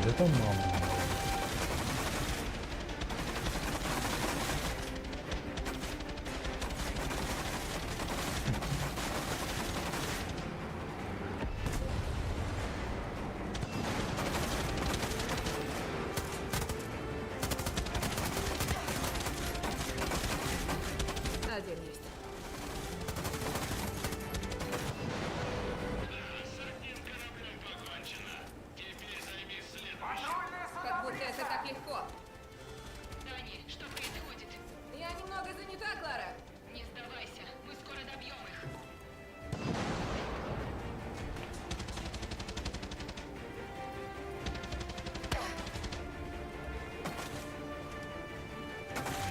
Это мама. Один есть. С одним кораблем покончено. Теперь Это так легко. Дани, что происходит? Я немного занята, Клара. Не сдавайся, мы скоро добьем их.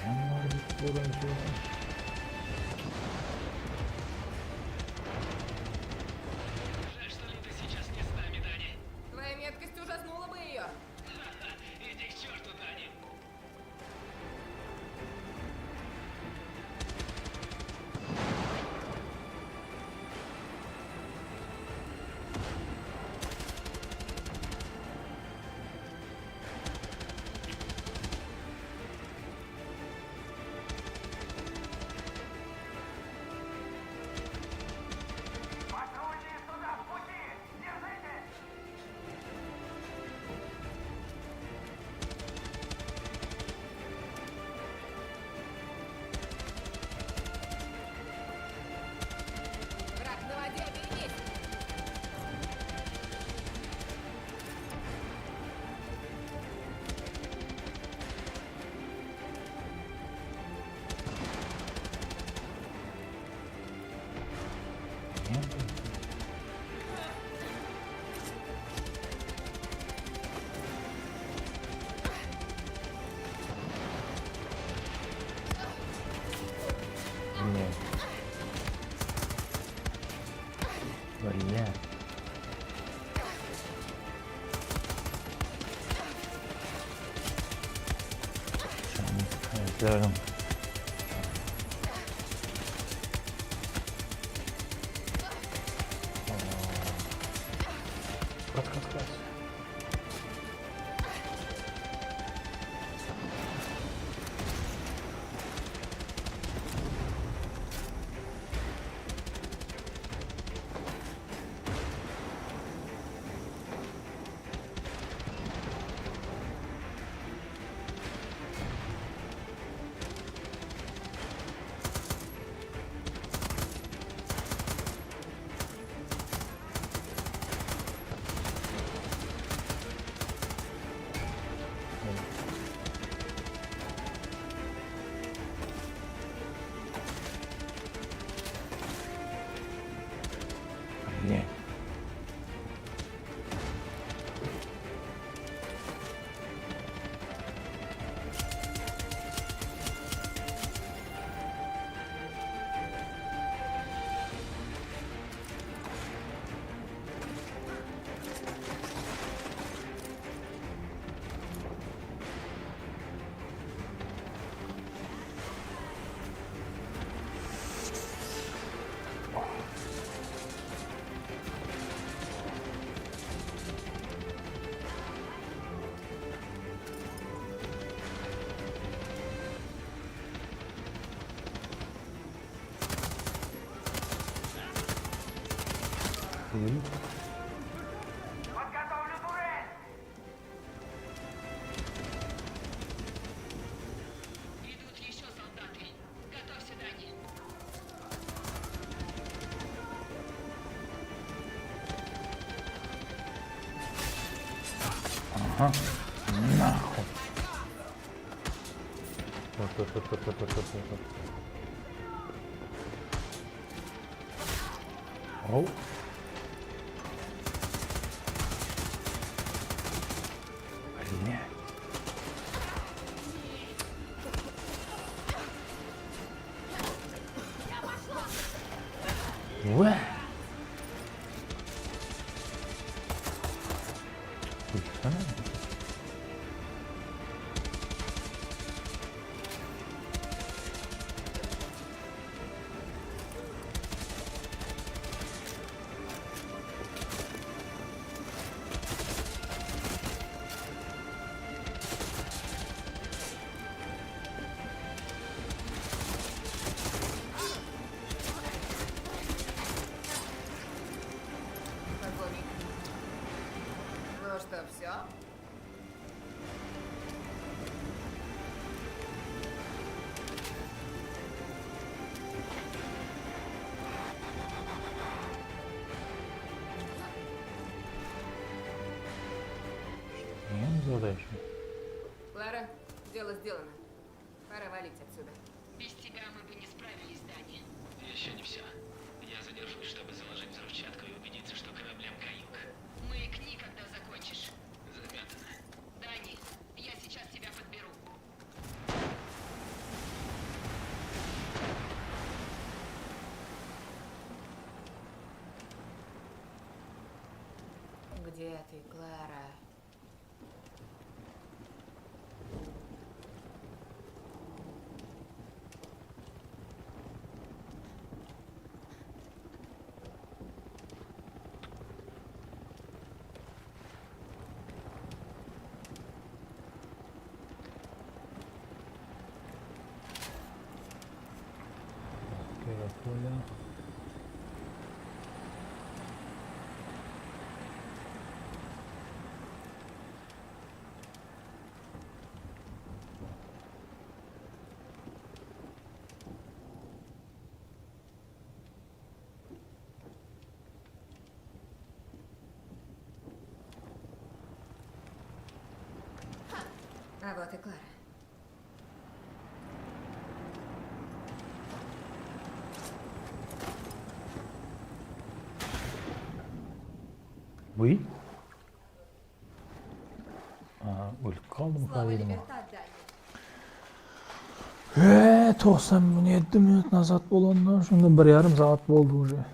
Onlar bir buradan şöyle. Жаль, что Лита сейчас не с нами, Дани. Твоя меткость ужаснула бы ее. Иди к черту, Дани. Патрульные суда в пути! Держитесь! Враг на воде, берегись. Блин. Блин. Сделаем. Кат. Блин. Подготовлю турель! Идут еще солдаты. Готовься, Дани. Ага. Нахуй. Вот. Оу. Блин. Уэ. Полковник. Ну что, все? Не задача. Клара, дело сделано. Пора валить отсюда. Без тебя мы бы не справились, Дани. Еще не все. Я задержусь, чтобы заложить взрывчатку и убедиться, что кораблям каюк. Маякни, когда закончишь. Заметано. Дани, я сейчас тебя подберу. Где ты, Клара? Поля. А вот и Клара. Uy. O'lib qoldim Слава qaydimi? Либертат, Дани. 97 minut nazad bo'lgandan shunda 1,5 soat bo'ldi уже.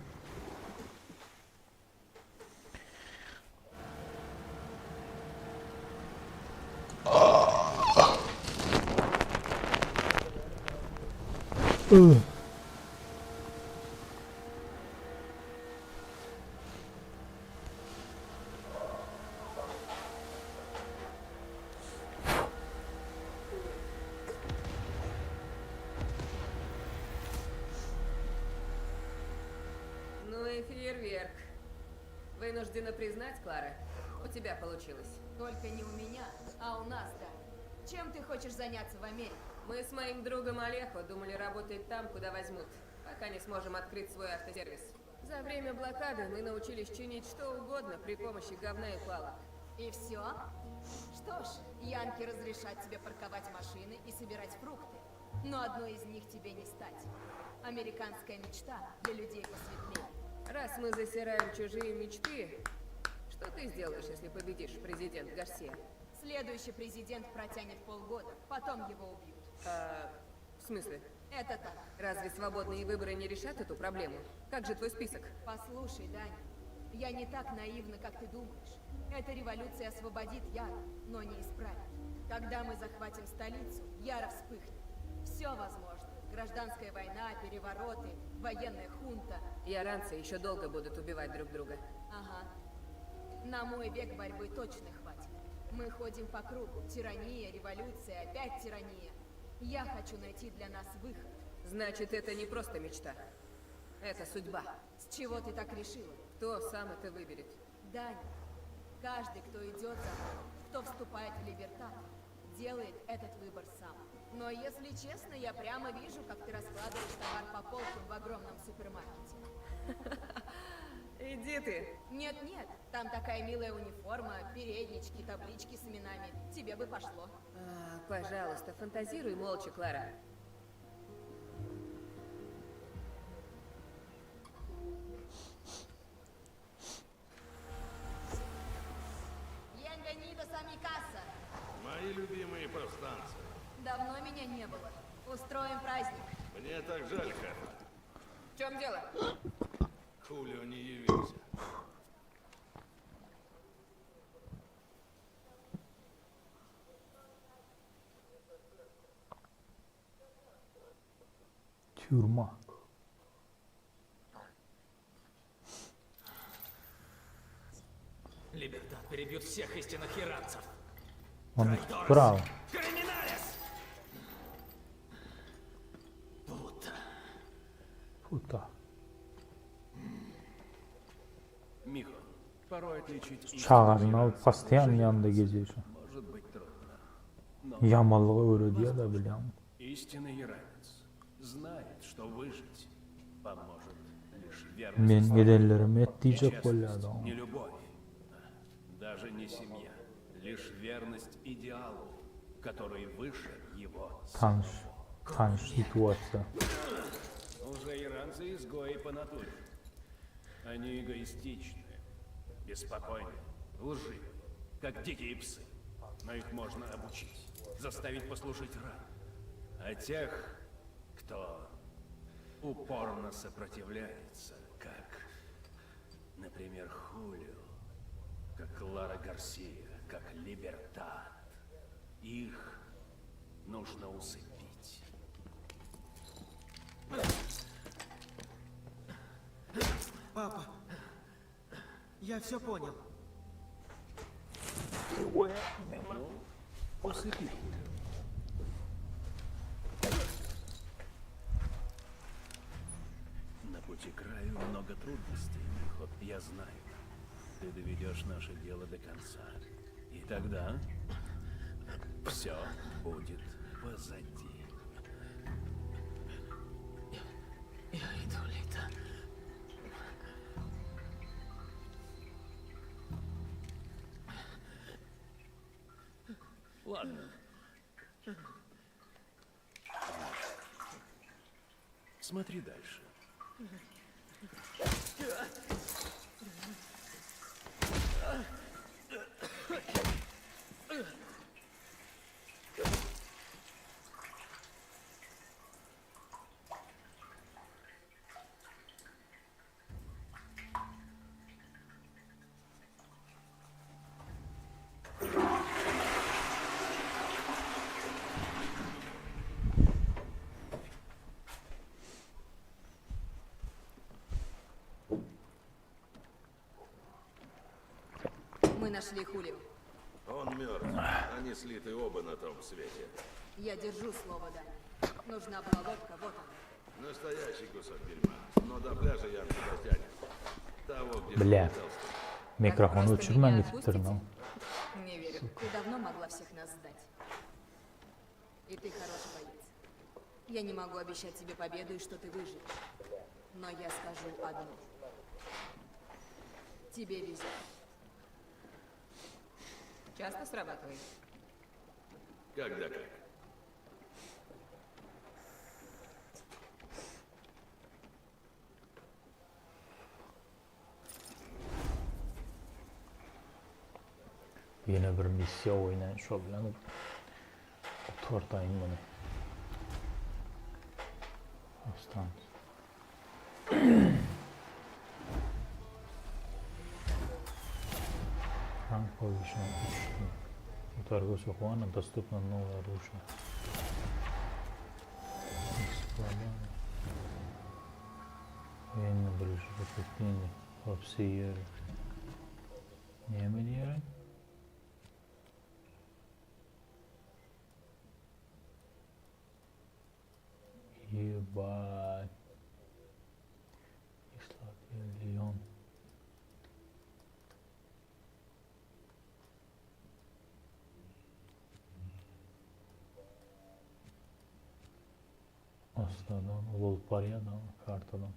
Ну и фейерверк. Вынуждена признать, Клара, у тебя получилось. Только не у меня, а у нас, да. Чем ты хочешь заняться в Америке? Мы с моим другом Олехо думали работать там, куда возьмут, пока не сможем открыть свой автосервис. За время блокады мы научились чинить что угодно при помощи говна и палок. И все? Что ж, янки разрешат тебе парковать машины и собирать фрукты. Но одной из них тебе не стать. Американская мечта для людей посветлее. Раз мы засираем чужие мечты, что ты сделаешь, если победишь, президент Гарсия? Следующий президент протянет полгода, потом его убьют. В смысле? Это так. Разве свободные выборы не решат эту проблему? Как же твой список? Послушай, Даня, я не так наивна, как ты думаешь. Эта революция освободит Яра, но не исправит. Когда мы захватим столицу, Яра вспыхнет. Все возможно. Гражданская война, перевороты, военная хунта. Яранцы еще долго будут убивать друг друга. Ага. На мой век борьбы точно хватит. Мы ходим по кругу. Тирания, революция, опять тирания. Я хочу найти для нас выход. Значит, это не просто мечта. Это судьба. С чего ты так решила? Кто сам это выберет? Даня. Каждый, кто идет за мной, кто вступает в Либертат, делает этот выбор сам. Но если честно, я прямо вижу, как ты раскладываешь товар по полкам в огромном супермаркете. Иди ты. Нет-нет, там такая милая униформа, переднички, таблички с именами. Тебе бы пошло. Пожалуйста, фантазируй молча, Клара. Bienvenidos a mi casa. Мои любимые повстанцы. Давно меня не было. Устроим праздник. Мне так жаль, Хэфа. В чем дело? Хулио не явился. Тюрьма. Либертат перебьют всех истинных иранцев. Он прав. Криминалис! Puta. Михо, порой отличить Çağırın alıp kastayan yanında geziyorsun. может быть трудно. Но Yamallığı öğrediyor da biliyorum. истинный иранец знает, что выжить поможет лишь верность Men службе, giderlerim et не diyecek честность, bolladı не любовь, даже не семья, лишь верность идеалу, который выше его Tanış, tanış ситуация. Уже иранцы изгои по натуре. Они эгоистичны, беспокойны, лживы, как дикие псы. Но их можно обучить, заставить послушать ран. А тех, кто упорно сопротивляется, как, например, Хулио, как Клара Гарсия, как Либертад, их нужно усыпить. Папа, я все понял. Усыпи Хулио. На пути к краю много трудностей, Мехот. Я знаю. Ты доведешь наше дело до конца. И тогда все будет позади. Я иду, Лита. Ладно. Смотри дальше. Мы нашли Хулио. Он мертв. Они слиты оба на том свете. Я держу слово, Дани. Нужна была лодка, вот она. Настоящий кусок дерьма. Но до пляжа я не дотянет. Того, где Бля. Толстый. Mikrofonu Просто uçurmam меня gidip durmam. Не верю. Ты давно могла всех нас сдать. И ты хороший боец. Я не могу обещать тебе победу и что ты выживешь. Но я скажу одно. Тебе везет. Часто срабатывает? Когда как? Yine bir missiya o'yini shug'ullanib to'rtayim buni. Ostan. Rank повышен. У торговца Хуана доступно новое оружие. Эксплодирует. Военно ближе подтверждение. Обсиер. Не меняем. Ебать. Исландия, Лион. Asladan, Volparyadan, kartadan.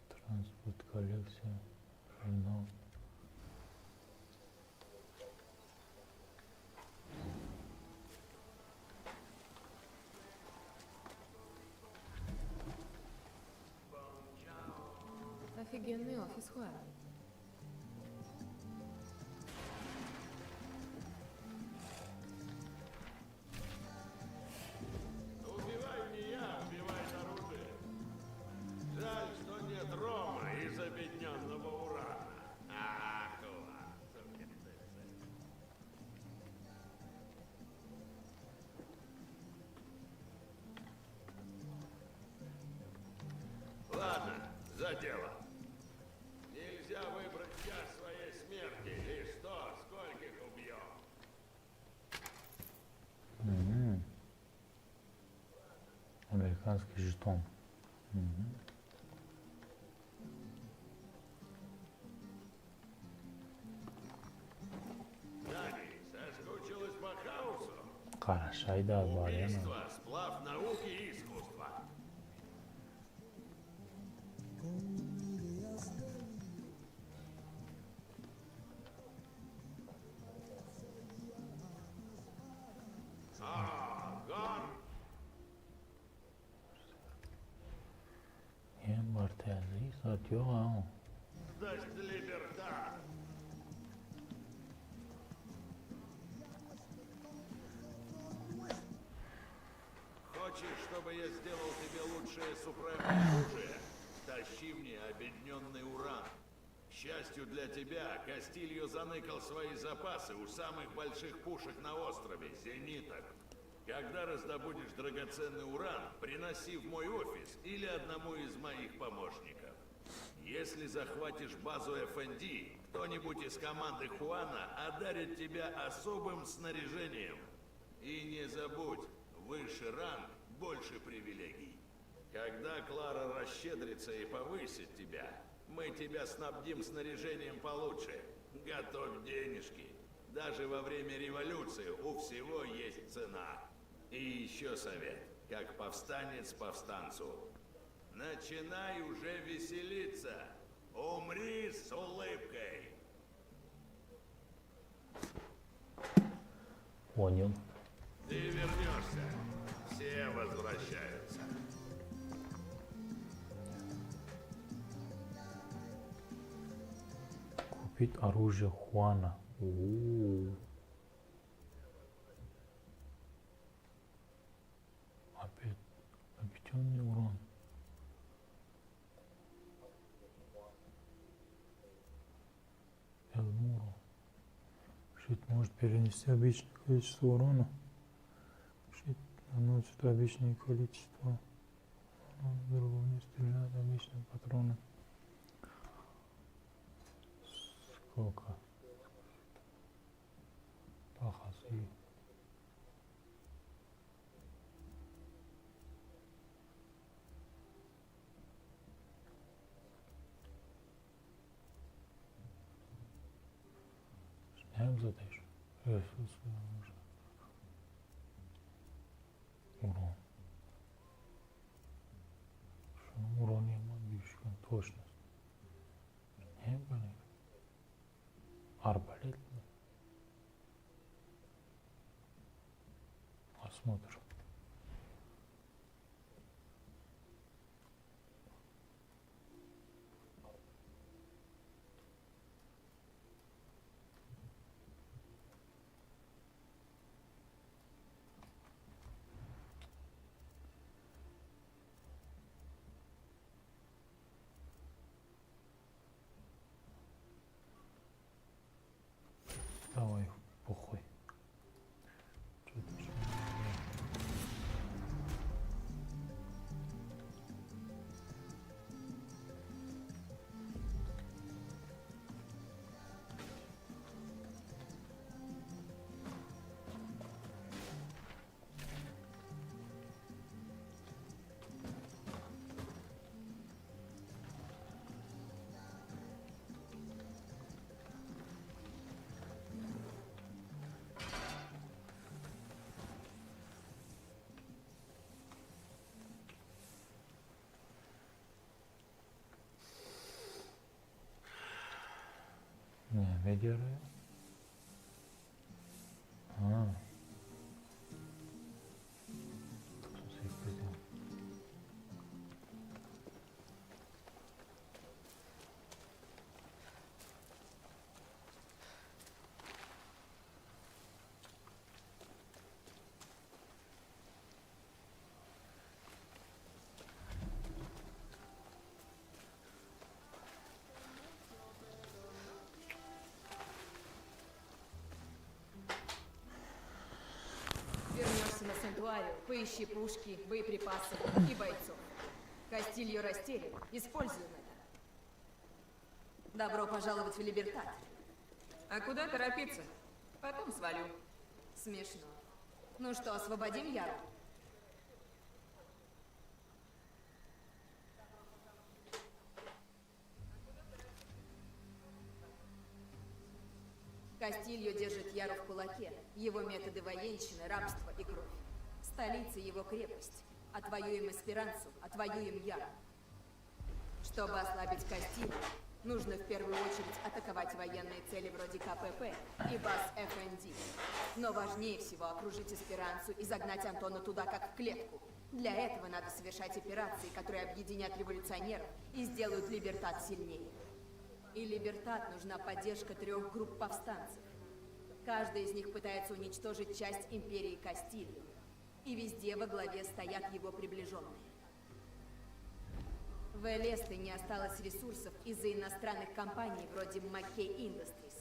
Transport коллекция, журнал. Офигенный офис, Хуан. Убивай не я, убивай оружие. Жаль, что нет рома из обедненного урана. Ах, ладно. Ладно, за дело. Нельзя выбрать час своей смерти. И что, скольких убьем? Американский жетон. Дани, соскучилась по хаосу? Qarashayda bor yana. Убийство, сплав науки и искусства. yok ha. Даст Либертат. Хочешь, чтобы я сделал тебе лучшее супремное оружие? Тащи мне обедненный уран. К счастью для тебя, Кастильо заныкал свои запасы у самых больших пушек на острове, зениток. Когда раздобудешь драгоценный уран, приноси в мой офис или одному из моих помощников. Если захватишь базу ФНД, кто-нибудь из команды Хуана одарит тебя особым снаряжением. И не забудь, выше ранг, больше привилегий. Когда Клара расщедрится и повысит тебя, мы тебя снабдим снаряжением получше. Готовь денежки. Даже во время революции у всего есть цена. И еще совет, как повстанец повстанцу. Начинай уже веселиться. Умри с улыбкой. Понял. Ты вернешься. Все возвращаются. Купить оружие Хуана. У-у-у. Опять объединенный урон. Элмуру. Щит может перенести обычное количество урона. Щит наносит обычное количество. В другом не стреляет обычным патроном. Сколько? Пахасы. Сняем задачу. Ресурсы оружия. Урон. Şunun uronu yaman düşkün. Точность. Ne böyle? Арбалет. Осмотр. Давай, похуй. Что-то еще не знаю. Ne diyor ya? Ha. 38 ya. Вернешься на Сантуарию, поищи пушки, боеприпасы и бойцов. Кастильо растерян, используем это. Добро пожаловать в Либертат. А куда торопиться? Потом свалю. Смешно. Ну что, освободим Яру? Кастильо держит Яру в кулаке. Его методы военщины, рабство и кровь. Столица его крепость. Отвоюем Эсперансу, отвоюем Яру. Чтобы ослабить Кастильо, нужно в первую очередь атаковать военные цели вроде КПП и баз ФНД. Но важнее всего окружить Эсперансу и загнать Антона туда, как в клетку. Для этого надо совершать операции, которые объединят революционеров и сделают Либертат сильнее. И Либертат нужна поддержка 3 групп повстанцев. Каждая из них пытается уничтожить часть империи Кастилью. И везде во главе стоят его приближенные. В Элесте не осталось ресурсов из-за иностранных компаний вроде Маккей Industries.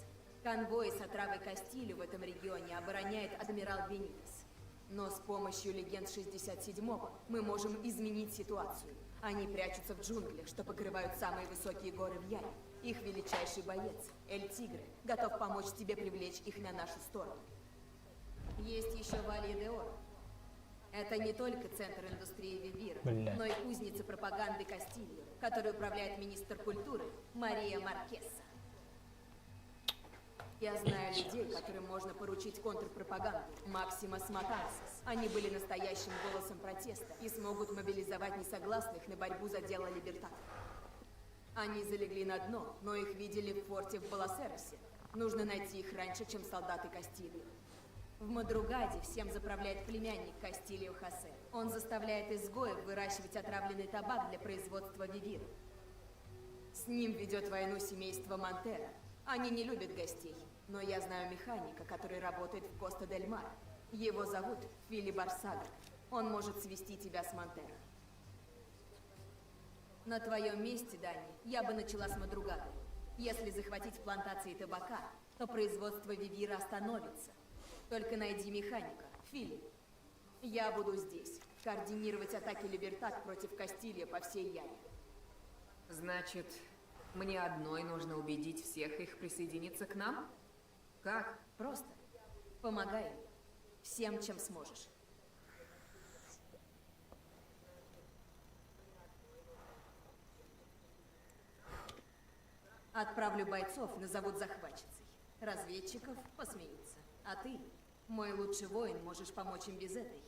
Конвои с отравой Кастилью в этом регионе обороняет адмирал Бенитес. Но с помощью легенд 67-го мы можем изменить ситуацию. Они прячутся в джунглях, что покрывают самые высокие горы в Яре. Их величайший боец, Эль Тигре, готов помочь тебе привлечь их на нашу сторону. Есть еще Валье де Оро. Это не только центр индустрии Вивира, но и кузница пропаганды Кастилью, которой управляет министр культуры Мария Маркесса. Я знаю людей, которым можно поручить контрпропаганду. Максимас Матансес. Они были настоящим голосом протеста и смогут мобилизовать несогласных на борьбу за дело Либертата. Они залегли на дно, но их видели в форте в Баласеросе. Нужно найти их раньше, чем солдаты Кастилью. В Мадругаде всем заправляет племянник Кастилью Хосе. Он заставляет изгоев выращивать отравленный табак для производства вивира. С ним ведет войну семейство Монтера. Они не любят гостей, но я знаю механика, который работает в Коста-дель-Мар. Его зовут Фили Барсага. Он может свести тебя с Монтеро. На твоем месте, Дани, я бы начала с Мадругады. Если захватить плантации табака, то производство вивира остановится. Только найди механика, Фили. Я буду здесь, координировать атаки Либертат против Кастилья по всей Яре. Значит, мне одной нужно убедить всех их присоединиться к нам? Как? Просто. Помогай им. Всем, чем сможешь. Отправлю бойцов, назовут захватчицей. Разведчиков посмеются. А ты, мой лучший воин, можешь помочь им без этой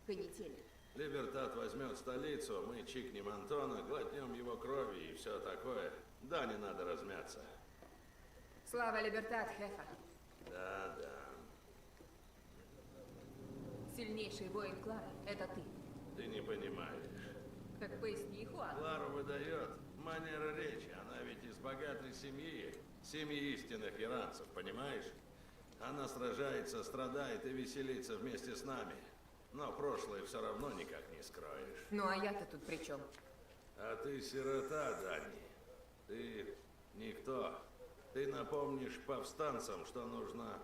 канители. Либертат возьмет столицу, мы чикнем Антона, глотнем его крови и все такое. Да, не надо размяться. Слава Либертат, Хефа. Да, да. Сильнейший воин Клары — это ты. Ты не понимаешь. Так поясни, Хуан. Клару выдает манера речи. Она ведь из богатой семьи. Семьи истинных иранцев, понимаешь? Она сражается, страдает и веселится вместе с нами. Но прошлое все равно никак не скроешь. Ну а я-то тут при чем? А ты сирота, Дани. Ты никто. Ты напомнишь повстанцам, что нужно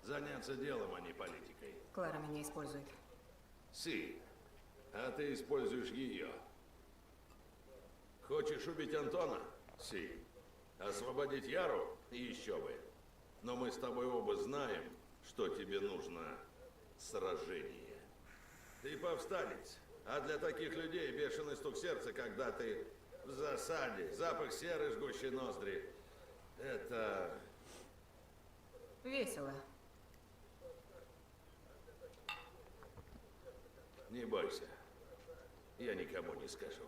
заняться делом, а не политикой. Клара меня использует. Си, а ты используешь ее. Хочешь убить Антона? Си. Освободить Яру? Еще бы. Но мы с тобой оба знаем, что тебе нужно сражение. Ты повстанец. А для таких людей бешеный стук сердца, когда ты в засаде, запах серы, жгущий ноздри. Это... Весело. Не бойся. Я никому не скажу.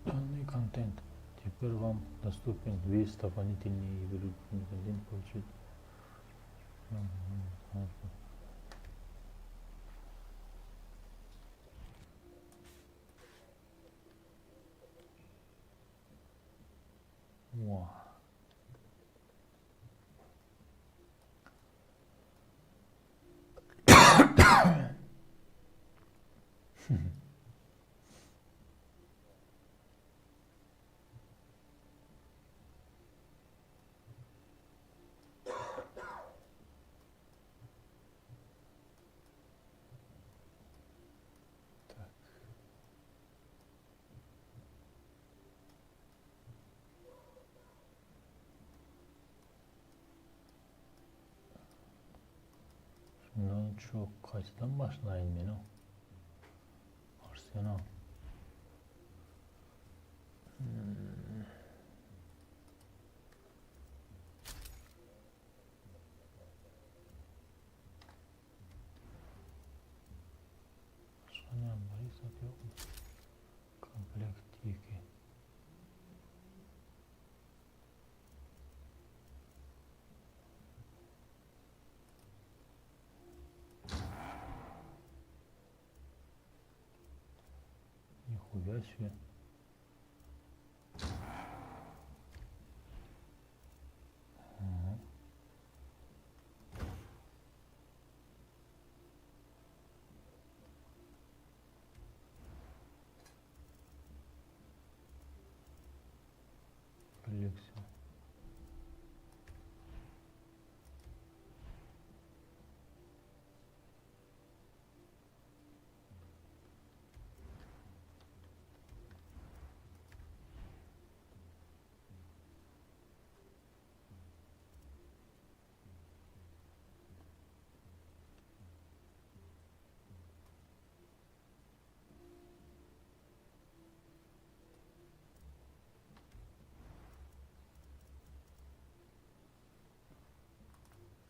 Данный контент теперь вам доступен 200 дополнительные игры. Один получить. Wow. çok kaçtan başlayayım ben o? Arsenal. Başka ne var? Hesap yok mu? Komplekt 2. Нихуя себе. Ага. Коллекция.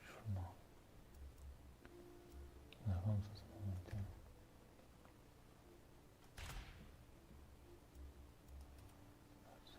Şuna. Знакомство с моментом. Все.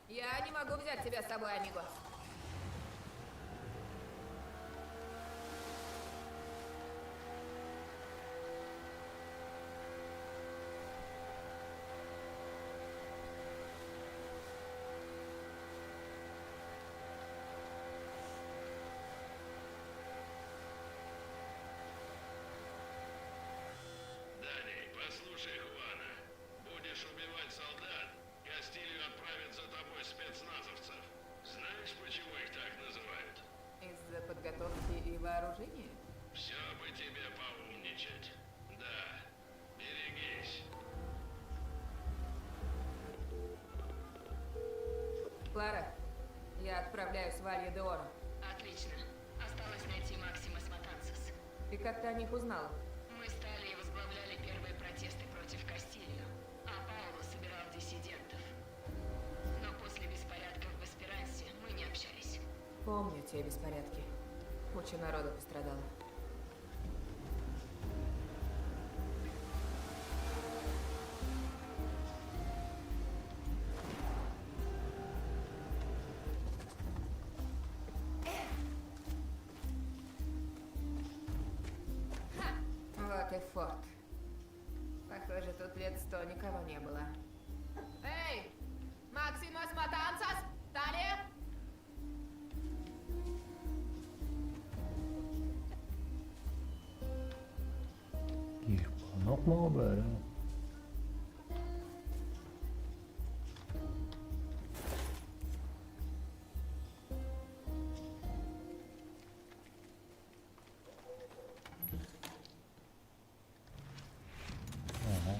Я не могу взять тебя с собой, амиго. Дани, послушай Хуана. Будешь убивать солдат, Кастилью отправит за тобой спецназовцев. Знаешь, почему их так называют? Из-за подготовки и вооружения? Все бы тебе поумничать. Да, берегись. Клара, я отправляюсь в Алье-де-Оро. Отлично. Осталось найти Максимас Матансас. Ты как-то о них узнала? Мы с Талией возглавляли первые протесты против Кастилью, а Пауло собирал диссидентов. Но после беспорядков в Эсперансе мы не общались. Помню те беспорядки. Куча народу пострадала. Вот и форт. Похоже, тут лет 100 никого не было. Эй! Максимос Матансас! Талия! Nok mu böyle? Aha.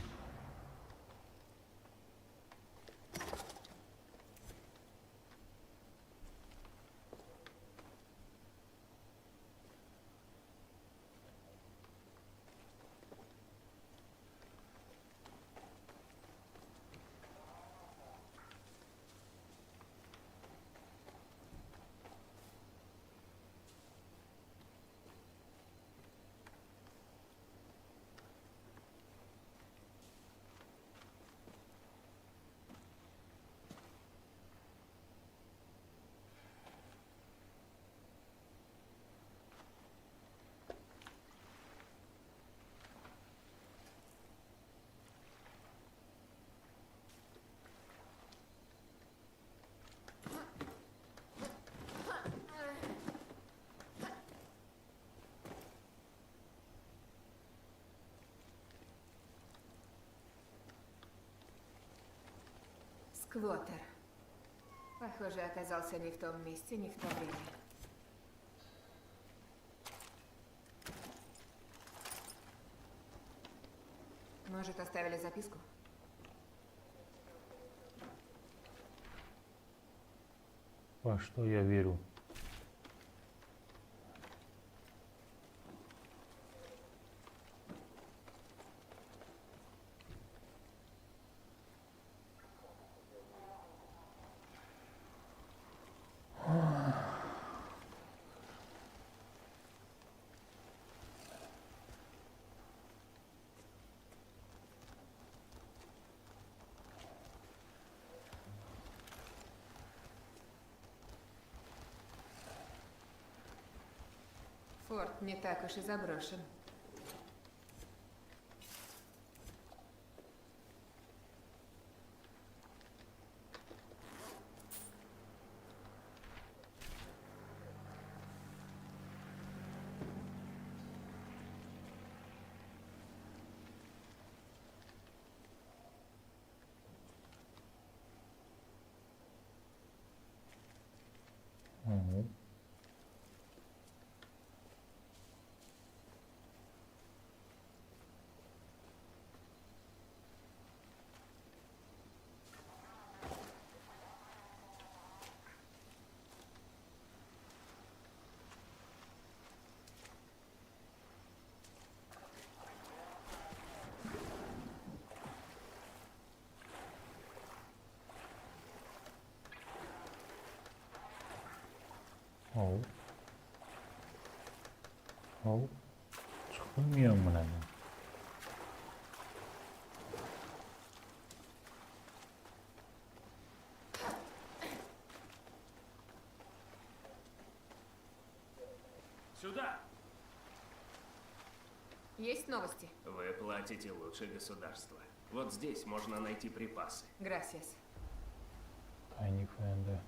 Сквотер. Похоже, оказался не в том месте, не в то время. Может, оставили записку? Во что я верю? Форт не так уж и заброшен. Угу. Ау. Ау. Çıkılmıyor mu lan? Сюда! Есть новости? Вы платите лучше государства. Вот здесь можно найти припасы. Gracias. Taynik Fende.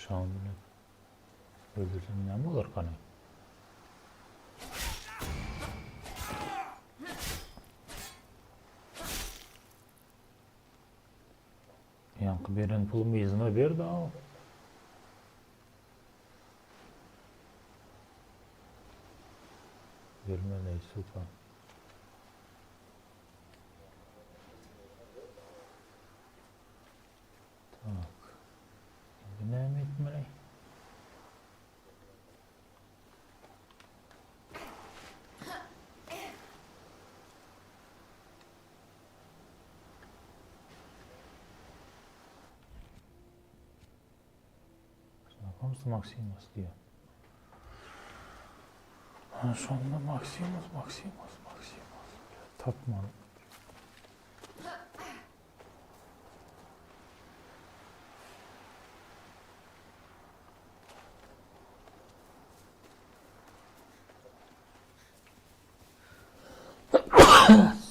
Şamlı. Öldürdüm ne olur kanı? Yankı veren pulumu izine verdi ama. Vermeli, süper. Так. Ne etmeli? Знакомство Максимус diyor. Ha, şu anda Maximus. Tapman.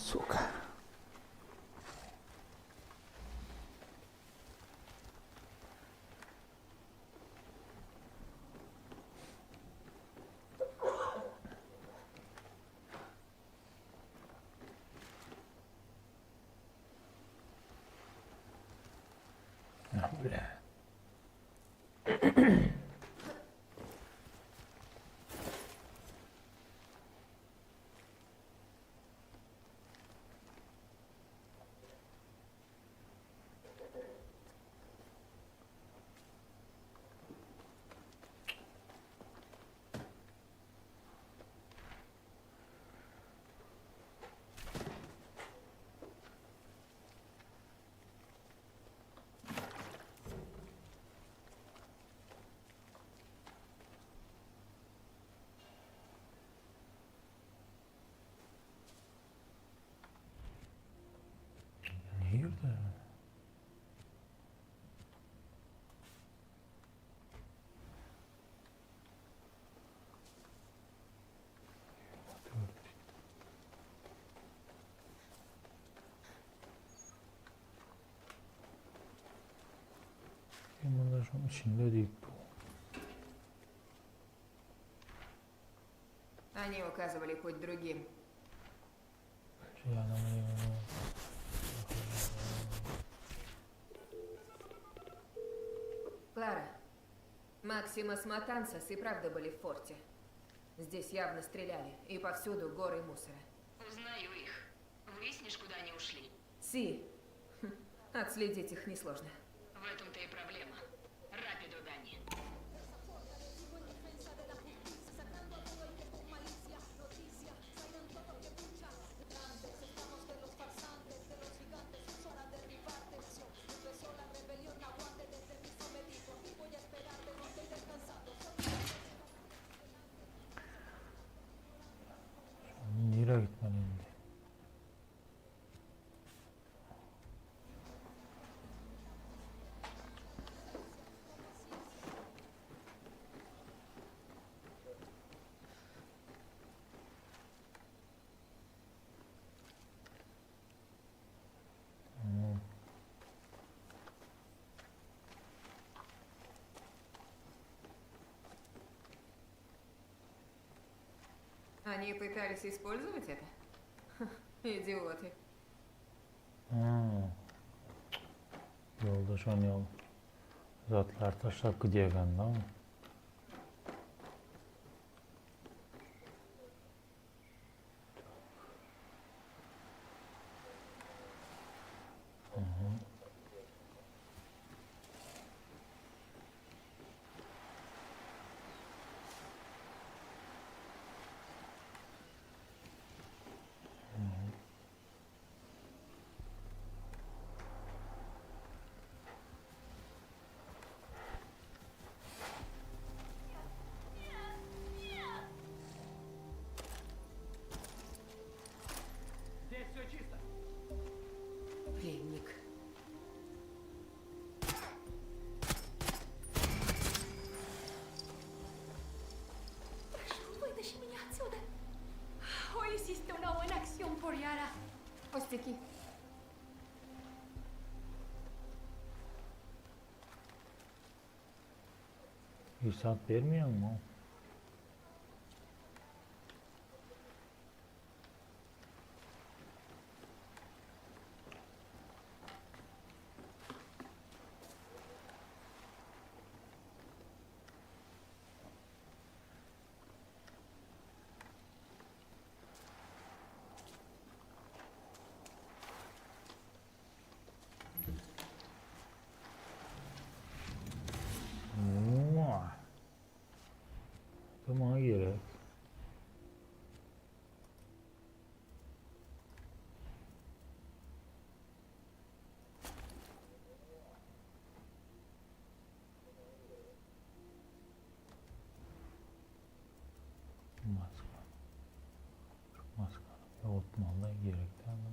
Сука. А, бля. Nerede? Burada içinde deyip bu. Они указывали путь другим. Şey adamı Клара, Максимас Матансас и правда были в форте. Здесь явно стреляли, и повсюду горы мусора. Узнаю их. Выяснишь, куда они ушли? Си. Отследить их несложно. В этом-то и проблема. Рапидо, Дани. nereye gitmeliyim diye. Они пытались использовать это? Идиоты. Yoldaş onu yol. Zatlar taşlap gidiyor ganda mı? Здесь все чисто. Пленник. Прошу, вытащи меня отсюда. Hoy hiciste una buena acción por Yara. Пустяки. İsat vermiyor mu? Buna gerek. Maska. Maska. Yoğurtmalı gerekli ama.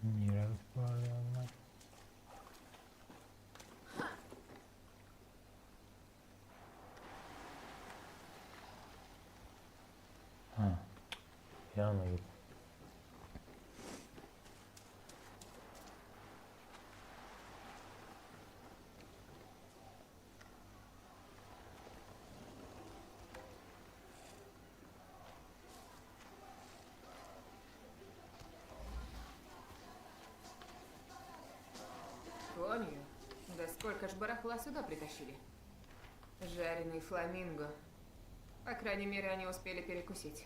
Nereye var ya? Ha. Yanına git. Помню. барахла сюда притащили. Жареный фламинго. По крайней мере, они успели перекусить.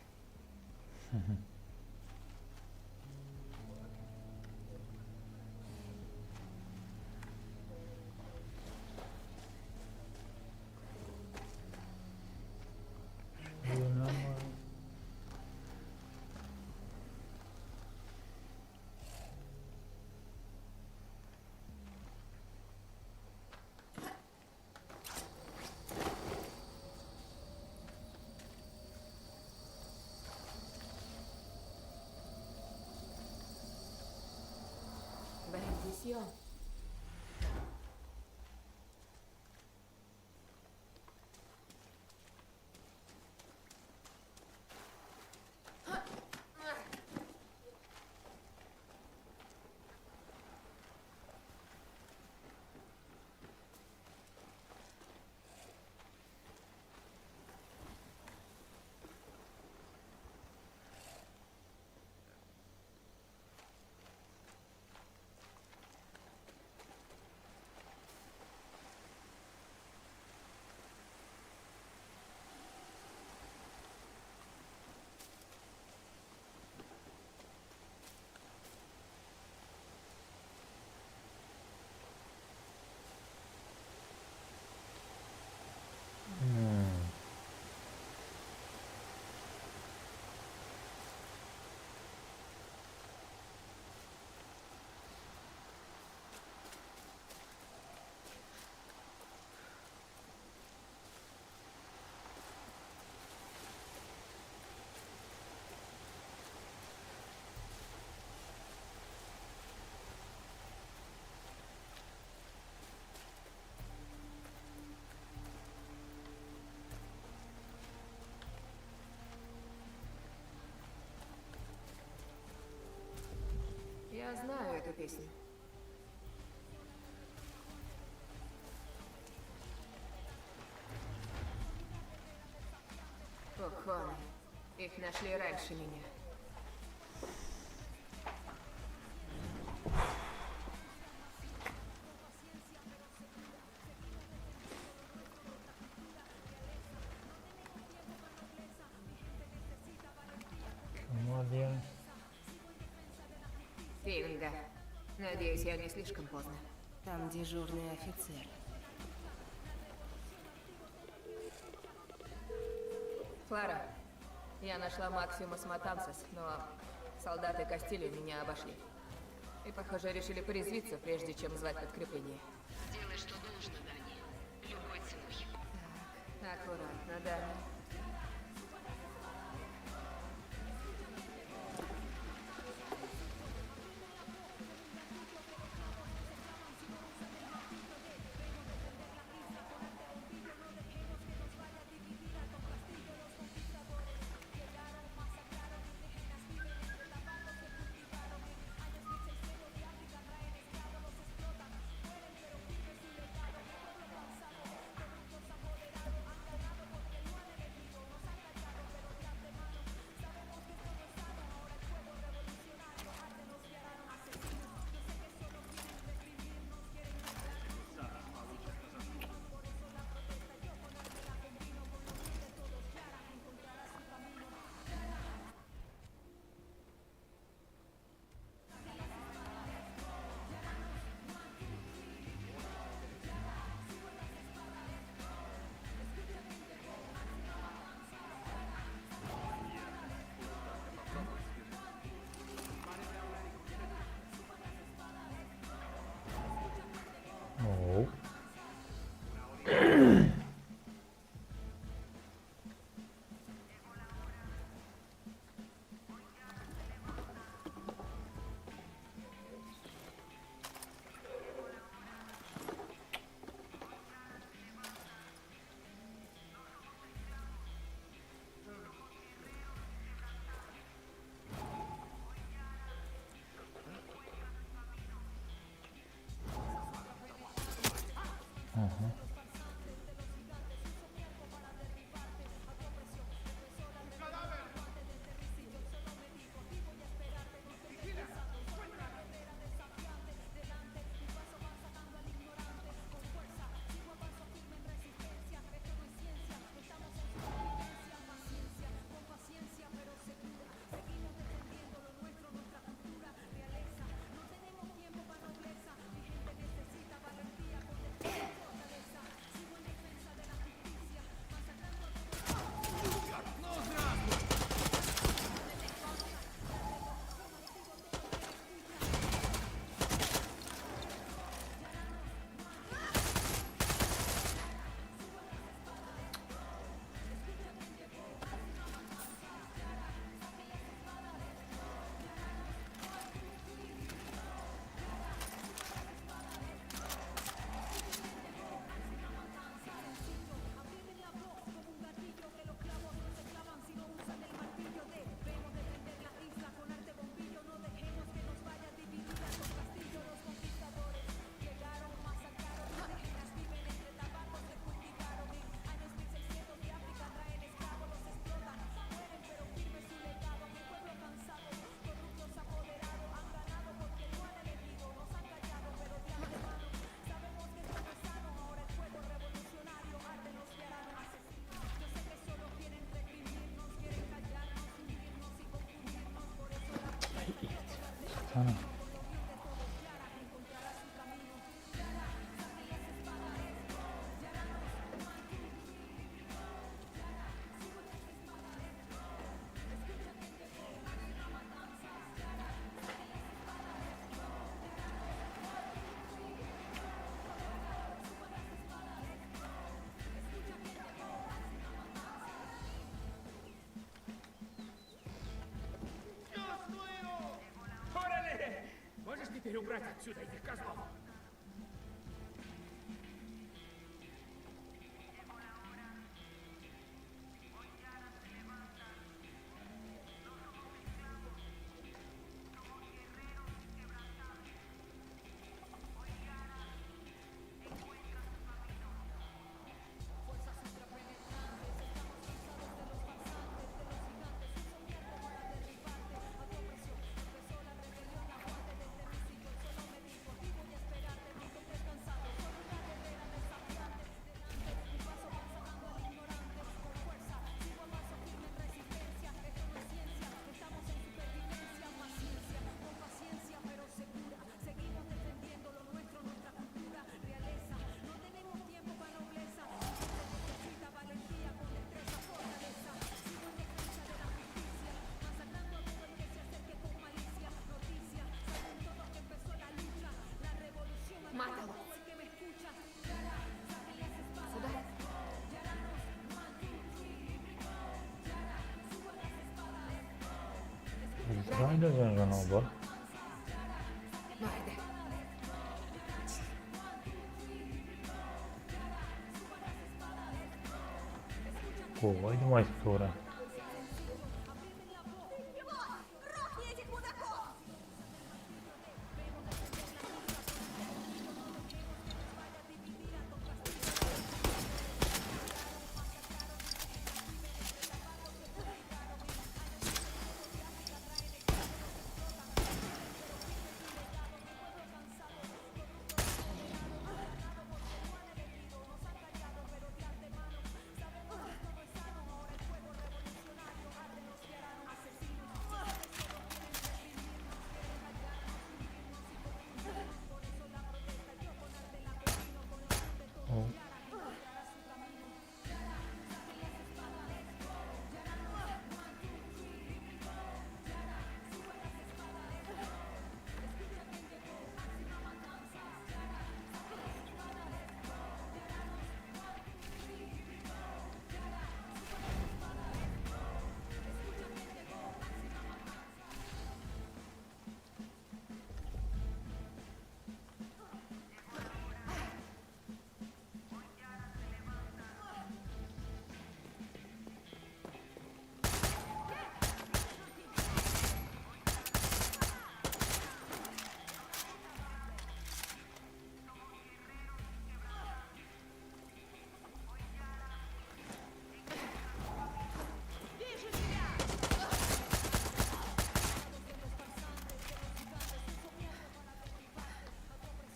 Bendición. Я знаю эту песню. Кохоны. Их нашли раньше меня. Молодец. Финга. Надеюсь, я не слишком поздно. Там дежурный офицер. Клара, я нашла Максимус Матансес, но солдаты Кастилии меня обошли. И, похоже, решили порезвиться, прежде чем звать подкрепление. Сделай, что должно, Дани. Любой ценой. Так, аккуратно, да. Ana. Órale! Можешь теперь убрать отсюда этих козлов? Mátalo. Сюда. İsrail'e Ronaldo. Ну, haydi. Коваль майстора.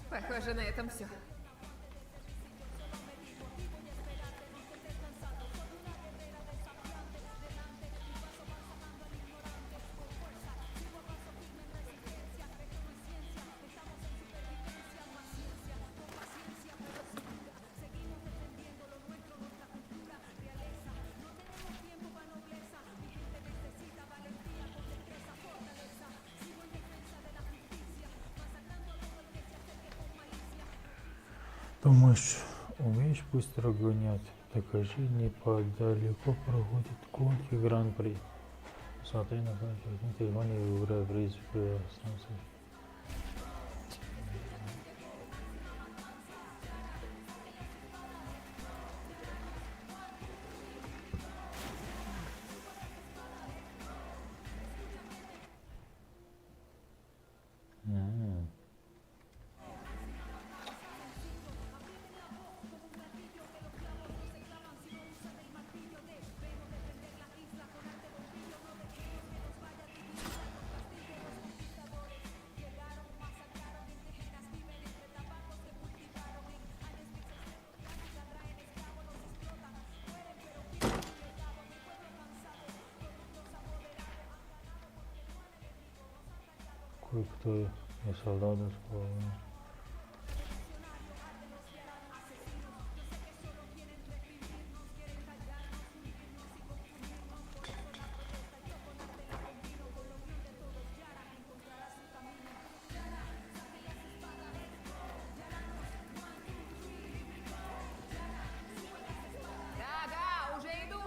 Похоже, на этом все. Думаешь, умеешь быстро гонять? Докажи, неподалеку проходит гонки Гран-при. Смотри на телефоне и выбирай приз в станции. Кое-кто и солдаты спорили. Да, уже иду.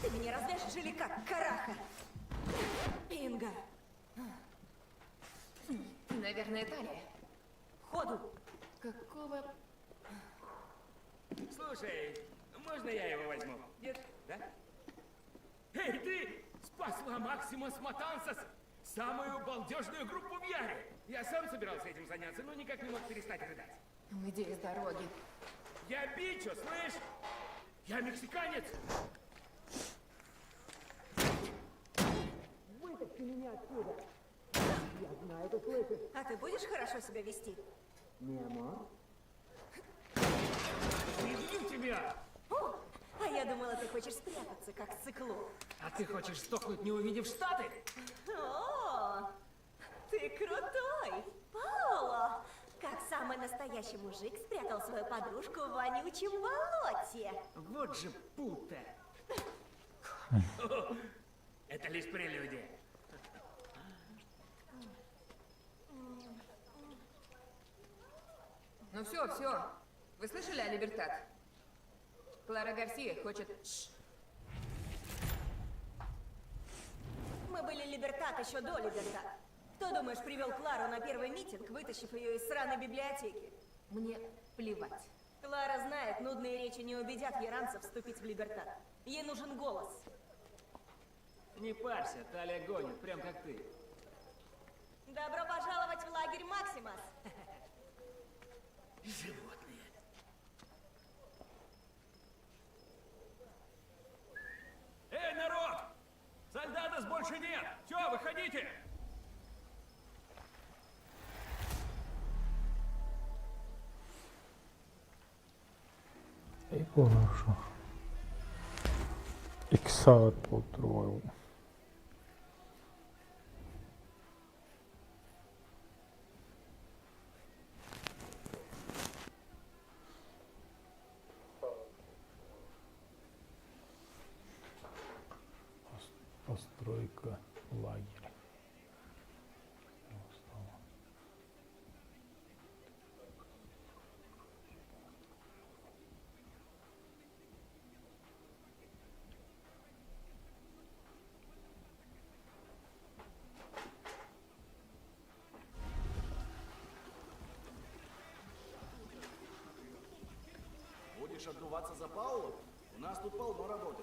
Ты меня развяжешь или как, караха? Инга, Наверное, талия. ходу. Какого... Слушай, можно я его возьму? Нет? Да? Эй, ты спасла Максимус Матансас, самую балдежную группу в Яре. Я сам собирался этим заняться, но никак не мог перестать рыдать. Уйди из дороги. Я бичо, слышь? Я мексиканец. Вытащи меня отсюда. Я знаю, ты слышишь. А ты будешь хорошо себя вести? Прибью тебя! О, а я думала, ты хочешь спрятаться, как циклоп. А ты хочешь сдохнуть, не увидев Штаты? О, ты крутой, Паоло! Как самый настоящий мужик спрятал свою подружку в вонючем болоте. Вот же пута. Это лишь прелюдия. Ну все. Вы слышали о Либертат? Клара Гарсия хочет... Мы были Либертат еще до Либертат. Кто, думаешь, привел Клару на первый митинг, вытащив ее из сраной библиотеки? Мне плевать. Клара знает, нудные речи не убедят яранцев вступить в Либертат. Ей нужен голос. Не парься, Талия гонит, прям как ты. Добро пожаловать в лагерь Максимас. Животные. Эй, народ! Солдатов больше нет! Все, выходите! И хорошо. Иксар потроил. Постройка лагеря. Будешь отдуваться за Пауло? У нас тут полно работы.